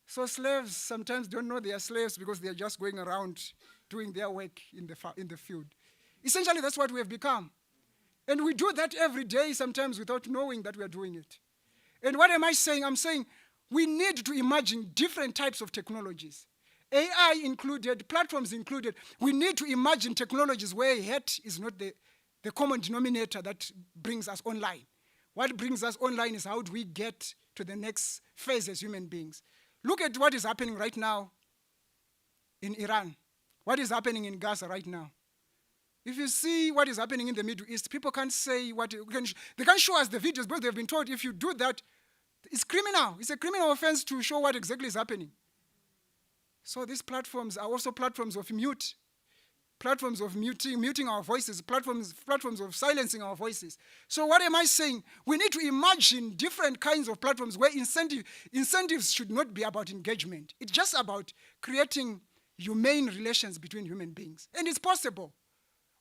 So slaves sometimes don't know they are slaves because they are just going around doing their work in the field. Essentially, that's what we have become. And we do that every day sometimes without knowing that we are doing it. And what am I saying? I'm saying we need to imagine different types of technologies. AI included, platforms included. We need to imagine technologies where hate is not the common denominator that brings us online. What brings us online is how do we get to the next phase as human beings. Look at what is happening right now in Iran. What is happening in Gaza right now? If you see what is happening in the Middle East, people can't say they can't show us the videos, but they've been told if you do that, it's criminal. It's a criminal offense to show what exactly is happening. So these platforms are also platforms of muting our voices, platforms of silencing our voices. So what am I saying? We need to imagine different kinds of platforms where incentives should not be about engagement. It's just about creating humane relations between human beings. And it's possible.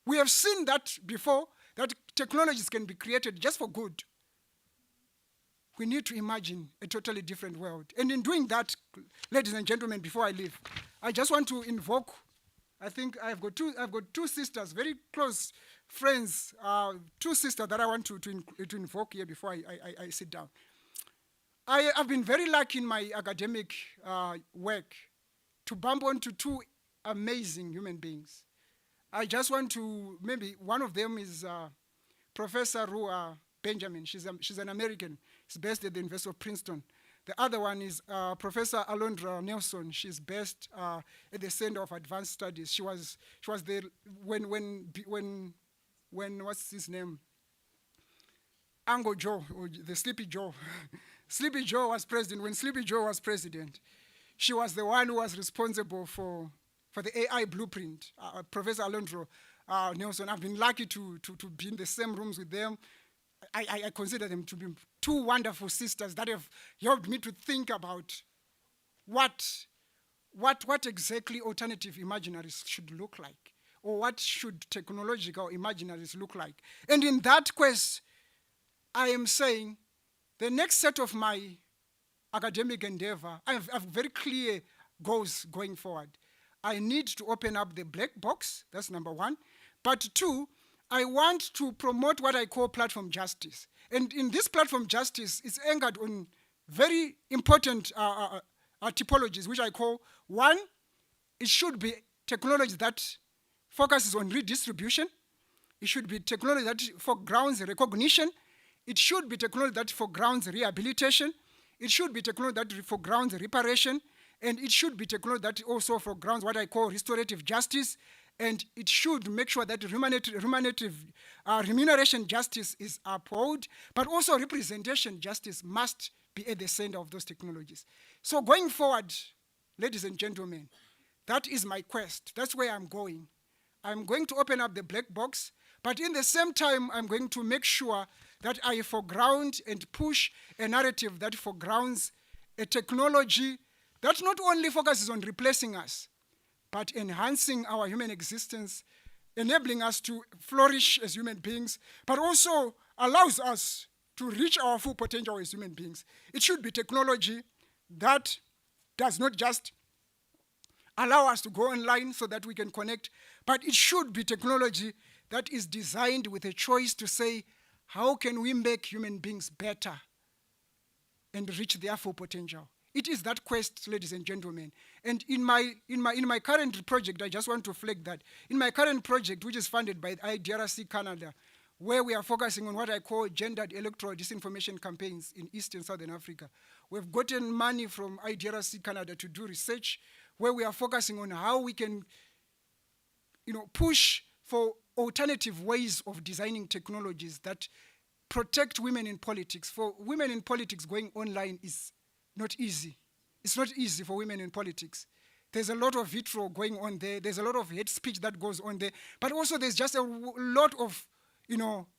We have seen that before, that technologies can be created just for good. We need to imagine a totally different world. And in doing that, ladies and gentlemen, before I leave, I just want to invoke, I think I've got two sisters, very close friends, two sisters that I want to invoke here before I sit down. I've been very lucky in my academic work to bump onto two amazing human beings. I just want to, maybe one of them is Professor Rua Benjamin. She's an American. She's based at the University of Princeton. The other one is Professor Alondra Nelson. She's based at the Center of Advanced Studies. She was there when what's his name? Ango Joe, or the Sleepy Joe. Sleepy Joe was president. When Sleepy Joe was president, she was the one who was responsible for the AI blueprint. Professor Alondra Nelson. I've been lucky to be in the same rooms with them. I consider them to be two wonderful sisters that have helped me to think about what exactly alternative imaginaries should look like, or what should technological imaginaries look like. And in that quest, I am saying the next set of my academic endeavor, I have very clear goals going forward. I need to open up the black box, that's number one. But two, I want to promote what I call platform justice. And in this platform justice, it's anchored on very important typologies, which I call, one, it should be technology that focuses on redistribution. It should be technology that foregrounds recognition. It should be technology that foregrounds rehabilitation. It should be technology that foregrounds reparation. And it should be technology that also foregrounds what I call restorative justice. And it should make sure that remuneration justice is upheld, but also representation justice must be at the center of those technologies. So going forward, ladies and gentlemen, that is my quest. That's where I'm going. I'm going to open up the black box, but in the same time, I'm going to make sure that I foreground and push a narrative that foregrounds a technology that not only focuses on replacing us, but enhancing our human existence, enabling us to flourish as human beings, but also allows us to reach our full potential as human beings. It should be technology that does not just allow us to go online so that we can connect, but it should be technology that is designed with a choice to say, how can we make human beings better and reach their full potential? It is that quest, ladies and gentlemen. And in my current project, I just want to flag that. In my current project, which is funded by IDRC Canada, where we are focusing on what I call gendered electoral disinformation campaigns in East and Southern Africa, we've gotten money from IDRC Canada to do research, where we are focusing on how we can push for alternative ways of designing technologies that protect women in politics. For women in politics, going online is not easy. It's not easy for women in politics. There's a lot of vitriol going on there. There's a lot of hate speech that goes on there. But also there's just a lot of,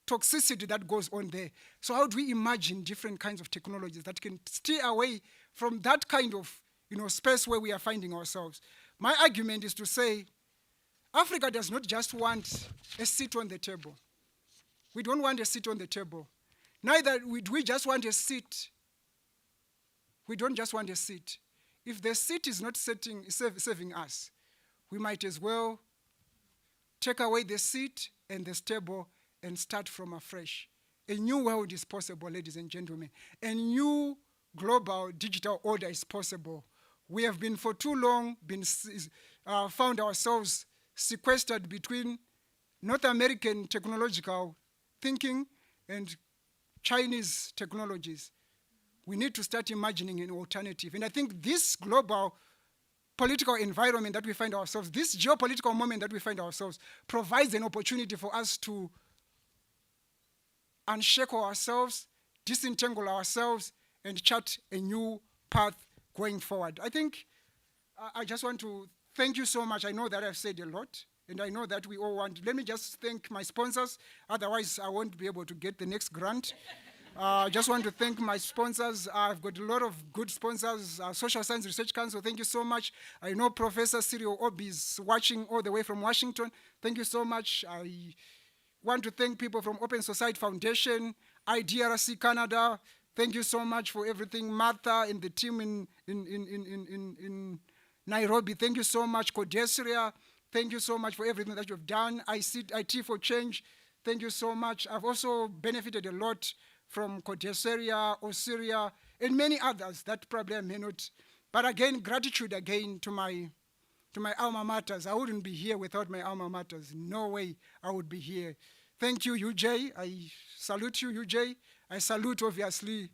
toxicity that goes on there. So how do we imagine different kinds of technologies that can steer away from that kind of, space where we are finding ourselves? My argument is to say, Africa does not just want a seat on the table. We don't want a seat on the table. Neither do we just want a seat. We don't just want a seat. If the seat is not serving us, we might as well take away the seat and the table and start from afresh. A new world is possible, ladies and gentlemen. A new global digital order is possible. We have been for too long found ourselves sequestered between North American technological thinking and Chinese technologies. We need to start imagining an alternative. And I think this global political environment that we find ourselves, this geopolitical moment that we find ourselves, provides an opportunity for us to unshackle ourselves, disentangle ourselves, and chart a new path going forward. I think I just want to thank you so much. I know that I've said a lot, and I know that we all want. Let me just thank my sponsors. Otherwise, I won't be able to get the next grant. I just want to thank my sponsors. I've got a lot of good sponsors. Social Science Research Council, thank you so much. I know Professor Cyril Obi is watching all the way from Washington. Thank you so much. I want to thank people from Open Society Foundation, IDRC Canada. Thank you so much for everything. Martha and the team in Nairobi, thank you so much. Codesria, thank you so much for everything that you've done. IT for Change, thank you so much. I've also benefited a lot from Codesria, Osiria, and many others that probably I may not. But again, gratitude again to my alma maters. I wouldn't be here without my alma maters. No way I would be here. Thank you, UJ. I salute you, UJ. I salute, obviously,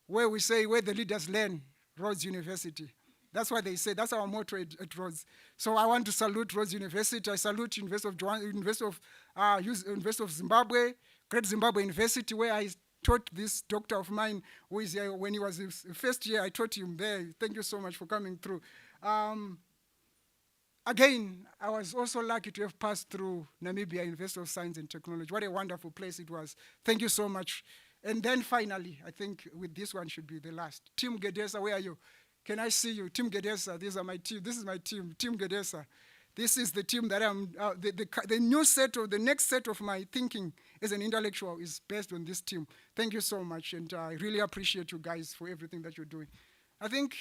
where we say, where the leaders learn, Rhodes University. That's what they say. That's our motto at Rhodes. So I want to salute Rhodes University. I salute University of Zimbabwe, Great Zimbabwe University, where I taught this doctor of mine who is here when he was his first year. I taught him there. Thank you so much for coming through. Again, I was also lucky to have passed through Namibia University of Science and Technology. What a wonderful place it was. Thank you so much. And then finally, I think with this one should be the last. Team Gedesa, where are you? Can I see you? Team Gedesa, these are my team. This is my team, Team Gedesa. This is the team that I'm, the new set of, the next set of my thinking as an intellectual is based on this team. Thank you so much, and I really appreciate you guys for everything that you're doing. I think,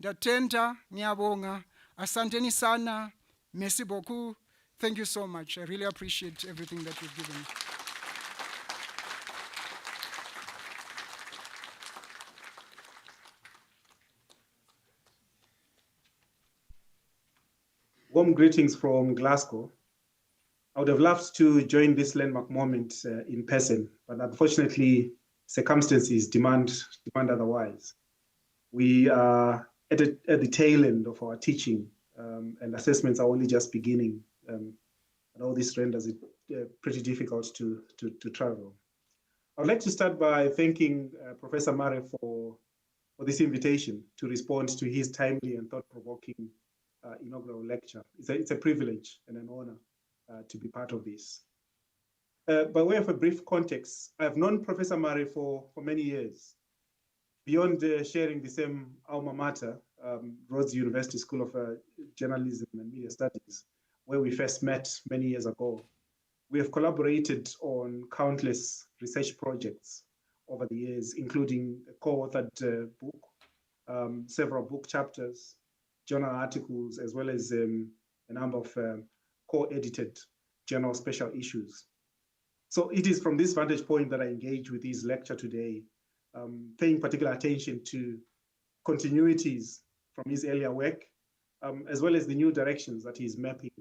Datenta, Nyabonga, Asanteni Sana, Merci beaucoup. Thank you so much. I really appreciate everything that you've given me. Warm greetings from Glasgow. I would have loved to join this landmark moment in person, but unfortunately, circumstances demand otherwise. We are at the tail end of our teaching, and assessments are only just beginning, and all this renders it pretty difficult to travel. I would like to start by thanking Professor Mare for this invitation to respond to his timely and thought-provoking inaugural lecture. It's a privilege and an honor to be part of this. By way of a brief context, I've known Professor Mare for many years. Beyond sharing the same alma mater, Rhodes University School of Journalism and Media Studies, where we first met many years ago, we have collaborated on countless research projects over the years, including a co-authored book, several book chapters, journal articles, as well as a number of co-edited journal special issues. So it is from this vantage point that I engage with his lecture today, paying particular attention to continuities from his earlier work, as well as the new directions that he's mapping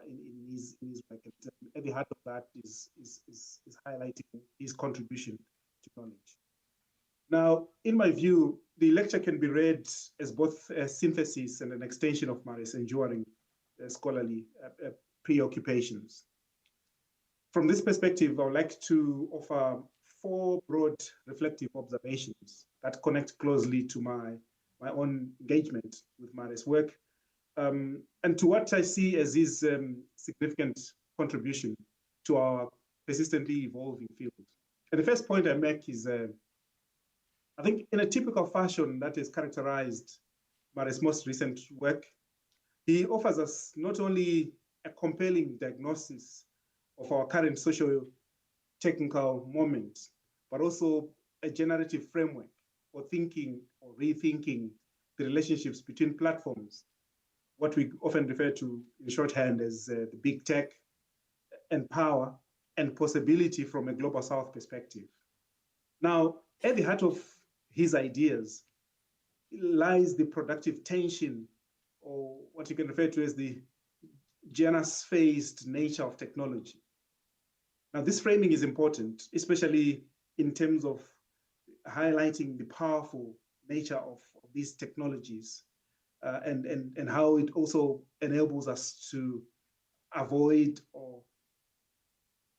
in his work. And at the heart of that is highlighting his contribution to knowledge. Now, in my view, the lecture can be read as both a synthesis and an extension of Mare's enduring scholarly preoccupations. From this perspective, I would like to offer 4 broad reflective observations that connect closely to my own engagement with Mare's work, and to what I see as his significant contribution to our persistently evolving field. And the first point I make is, I think in a typical fashion that has characterized Mare's most recent work, he offers us not only a compelling diagnosis of our current socio-technical moment, but also a generative framework for thinking or rethinking the relationships between platforms, what we often refer to in shorthand as the big tech, and power and possibility from a global south perspective. Now, at the heart of his ideas lies the productive tension, or what you can refer to as the Janus-phased nature of technology. Now, this framing is important, especially in terms of highlighting the powerful nature of these technologies, and how it also enables us to avoid or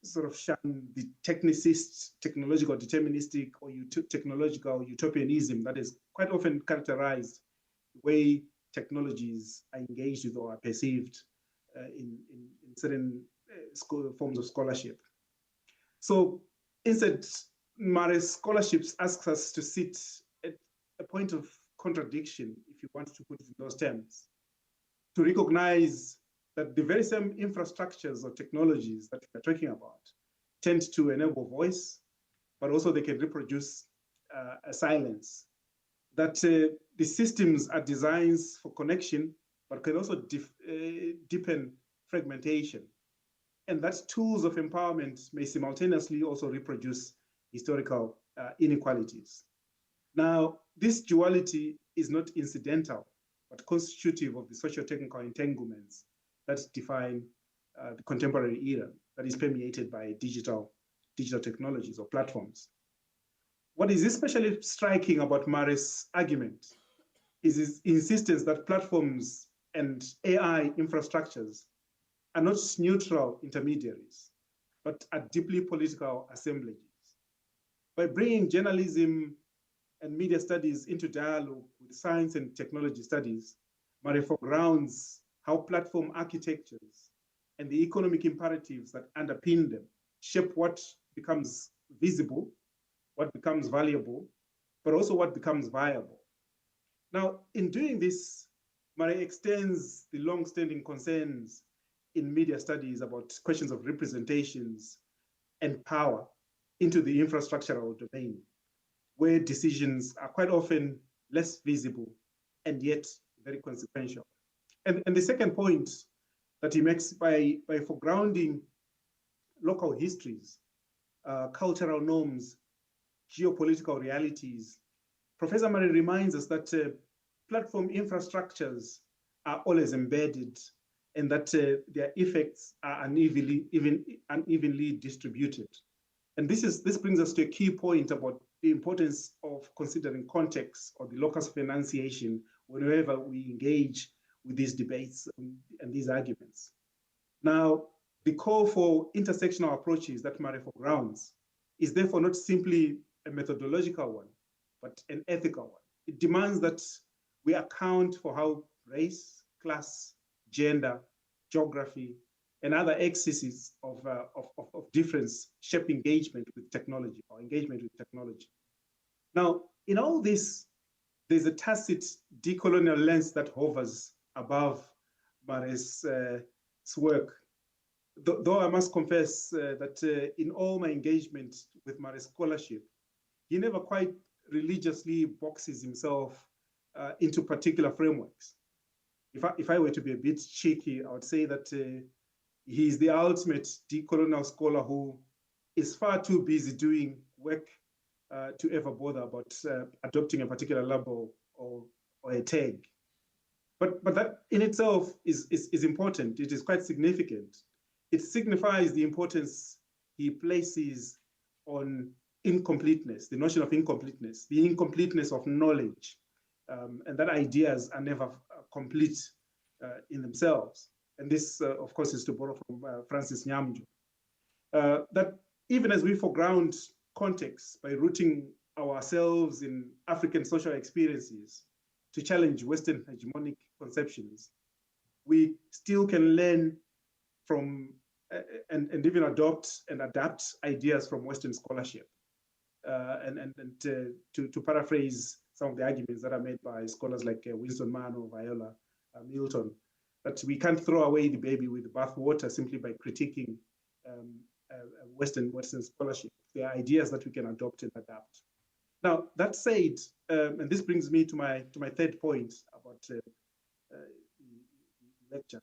sort of shun the technicist, technological deterministic, or technological utopianism that is quite often characterized the way technologies are engaged with or are perceived in certain forms of scholarship. So instead, Mare's scholarships asks us to sit at a point of contradiction, if you want to put it in those terms, to recognize that the very same infrastructures or technologies that we're talking about tend to enable voice, but also they can reproduce a silence. That the systems are designs for connection, but can also deepen fragmentation. And that tools of empowerment may simultaneously also reproduce historical inequalities. Now, this duality is not incidental, but constitutive of the socio-technical entanglements that define the contemporary era that is permeated by digital technologies or platforms. What is especially striking about Mare's argument is his insistence that platforms and AI infrastructures are not neutral intermediaries, but are deeply political assemblages. By bringing journalism and media studies into dialogue with science and technology studies, Mare foregrounds how platform architectures and the economic imperatives that underpin them shape what becomes visible, what becomes valuable, but also what becomes viable. Now, in doing this, Mare extends the long-standing concerns in media studies about questions of representations and power into the infrastructural domain, where decisions are quite often less visible and yet very consequential. And the second point that he makes by foregrounding local histories, cultural norms, geopolitical realities, Professor Mare reminds us that platform infrastructures are always embedded and that their effects are unevenly distributed. And this brings us to a key point about the importance of considering context or the locus of enunciation whenever we engage with these debates and these arguments. Now, the call for intersectional approaches that Mare foregrounds is therefore not simply a methodological one, but an ethical one. It demands that we account for how race, class, gender, geography, and other excesses of difference shape engagement with technology or engagement with technology. Now, in all this, there's a tacit decolonial lens that hovers above Mare's work. Though I must confess that in all my engagement with Mare's scholarship, he never quite religiously boxes himself into particular frameworks. If I were to be a bit cheeky, I would say that he's the ultimate decolonial scholar who is far too busy doing work to ever bother about adopting a particular label or a tag. But that in itself is important. It is quite significant. It signifies the importance he places on incompleteness, the notion of incompleteness, the incompleteness of knowledge, and that ideas are never complete in themselves. And this, of course, is to borrow from Francis Nyamjo. that even as we foreground context by rooting ourselves in African social experiences to challenge Western hegemonic conceptions, we still can learn from and even adopt and adapt ideas from Western scholarship. To paraphrase some of the arguments that are made by scholars like Winston Mann or Viola Milton, that we can't throw away the baby with the bathwater simply by critiquing Western scholarship. There are ideas that we can adopt and adapt. Now, that said, and this brings me to my third point about the lecture.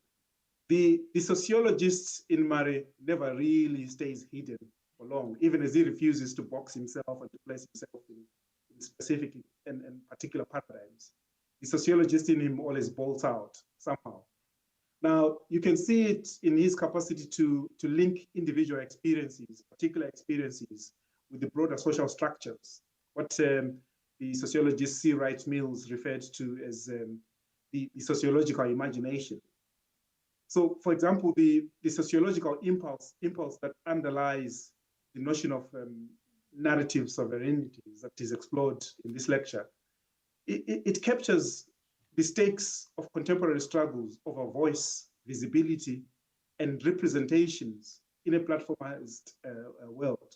The sociologist in Mare never really stays hidden for long, even as he refuses to box himself and to place himself in specific and particular paradigms. The sociologist in him always bolts out somehow. Now, you can see it in his capacity to link individual experiences, particular experiences, with the broader social structures, what the sociologist C. Wright Mills referred to as the sociological imagination. So, for example, the sociological impulse that underlies the notion of narrative sovereignty that is explored in this lecture, it captures the stakes of contemporary struggles over voice, visibility, and representations in a platformized world.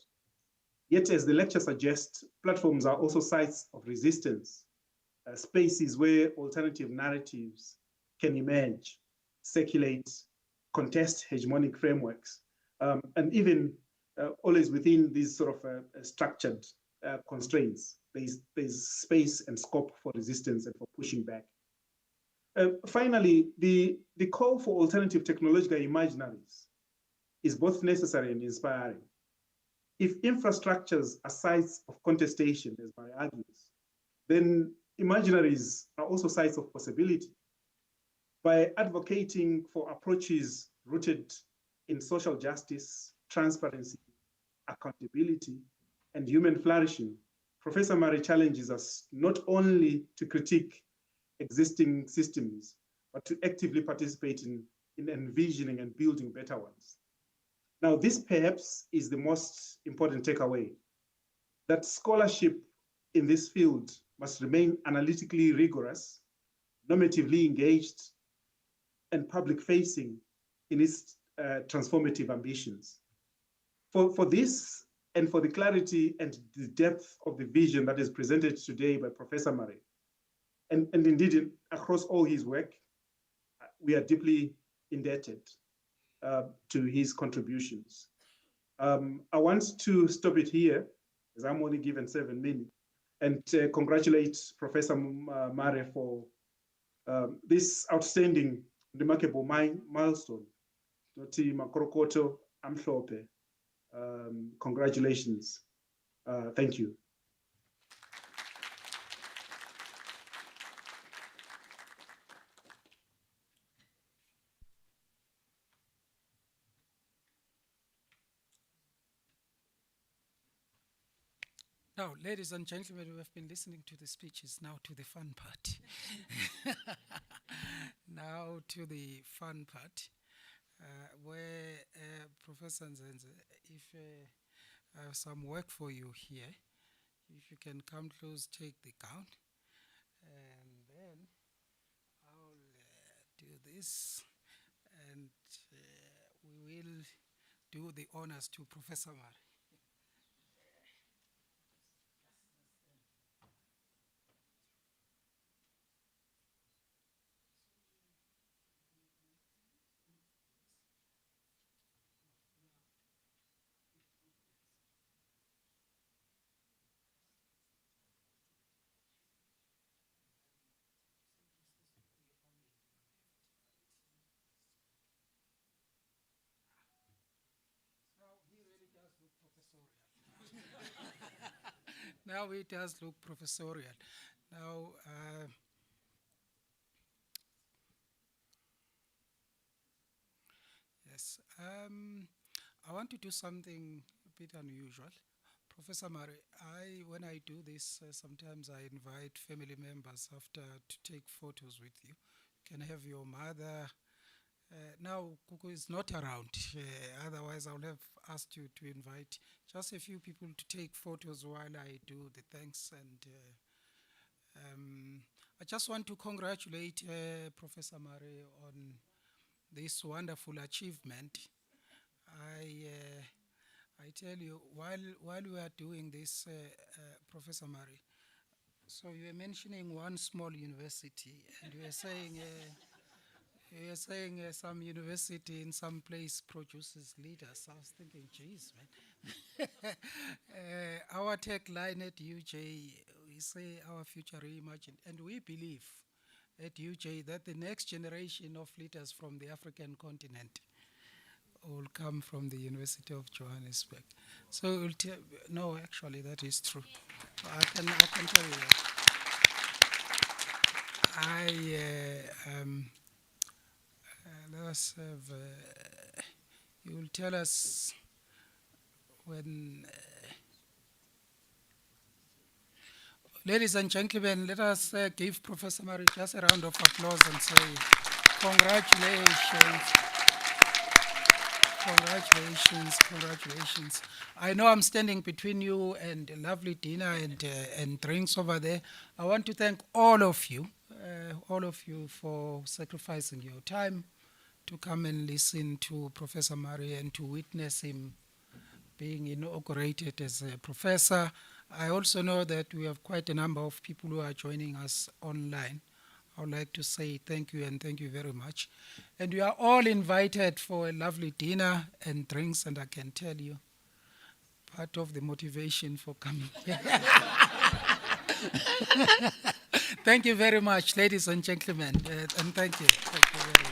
Yet, as the lecture suggests, platforms are also sites of resistance, spaces where alternative narratives can emerge, circulate, contest hegemonic frameworks, and even always within these sort of structured constraints. There's space and scope for resistance and for pushing back. Finally, the call for alternative technological imaginaries is both necessary and inspiring. If infrastructures are sites of contestation, as Mare argues, then imaginaries are also sites of possibility. By advocating for approaches rooted in social justice, transparency, accountability, and human flourishing, Professor Mare challenges us not only to critique existing systems, but to actively participate in envisioning and building better ones. Now, this perhaps is the most important takeaway, that scholarship in this field must remain analytically rigorous, normatively engaged, and public-facing in its transformative ambitions. For this and for the clarity and the depth of the vision that is presented today by Professor Mare, and indeed across all his work, we are deeply indebted to his contributions. I want to stop it here, as I'm only given 7 minutes, and congratulate Professor Mare for this outstanding, remarkable milestone. Doti Makorokoto Amhlope. Congratulations. Thank you. Now, ladies and gentlemen, we have been listening to the speeches, now to the fun part. Now to the fun part, where Professor Nzenze, if I have some work for you here, if you can come close, take the count, and then I'll do this, and we will do the honors to Professor Mare. Now he really does look professorial. Now it does look professorial. Now, yes, I want to do something a bit unusual. Professor Mare, when I do this, sometimes I invite family members after to take photos with you. You can have your mother Now, Kuku is not around. Otherwise, I would have asked you to invite just a few people to take photos while I do the thanks. And I just want to congratulate Professor Mare on this wonderful achievement. I tell you, while we are doing this, Professor Mare, so you were mentioning one small university, and you were saying. You're saying some university in some place produces leaders. I was thinking, geez, man. Our tagline at UJ, we say our future reimagined. And we believe at UJ that the next generation of leaders from the African continent will come from the University of Johannesburg. So, no, actually, that is true. I can tell you that. Let us have, you will tell us when. Ladies and gentlemen, let us give Professor Mare just a round of applause and say, congratulations, congratulations, congratulations. I know I'm standing between you and a lovely dinner and drinks over there. I want to thank all of you for sacrificing your time to come and listen to Professor Mare and to witness him being inaugurated as a professor. I also know that we have quite a number of people who are joining us online. I would like to say thank you and thank you very much. And you are all invited for a lovely dinner and drinks, and I can tell you, part of the motivation for coming here. Thank you very much, ladies and gentlemen, and thank you. Thank you very much.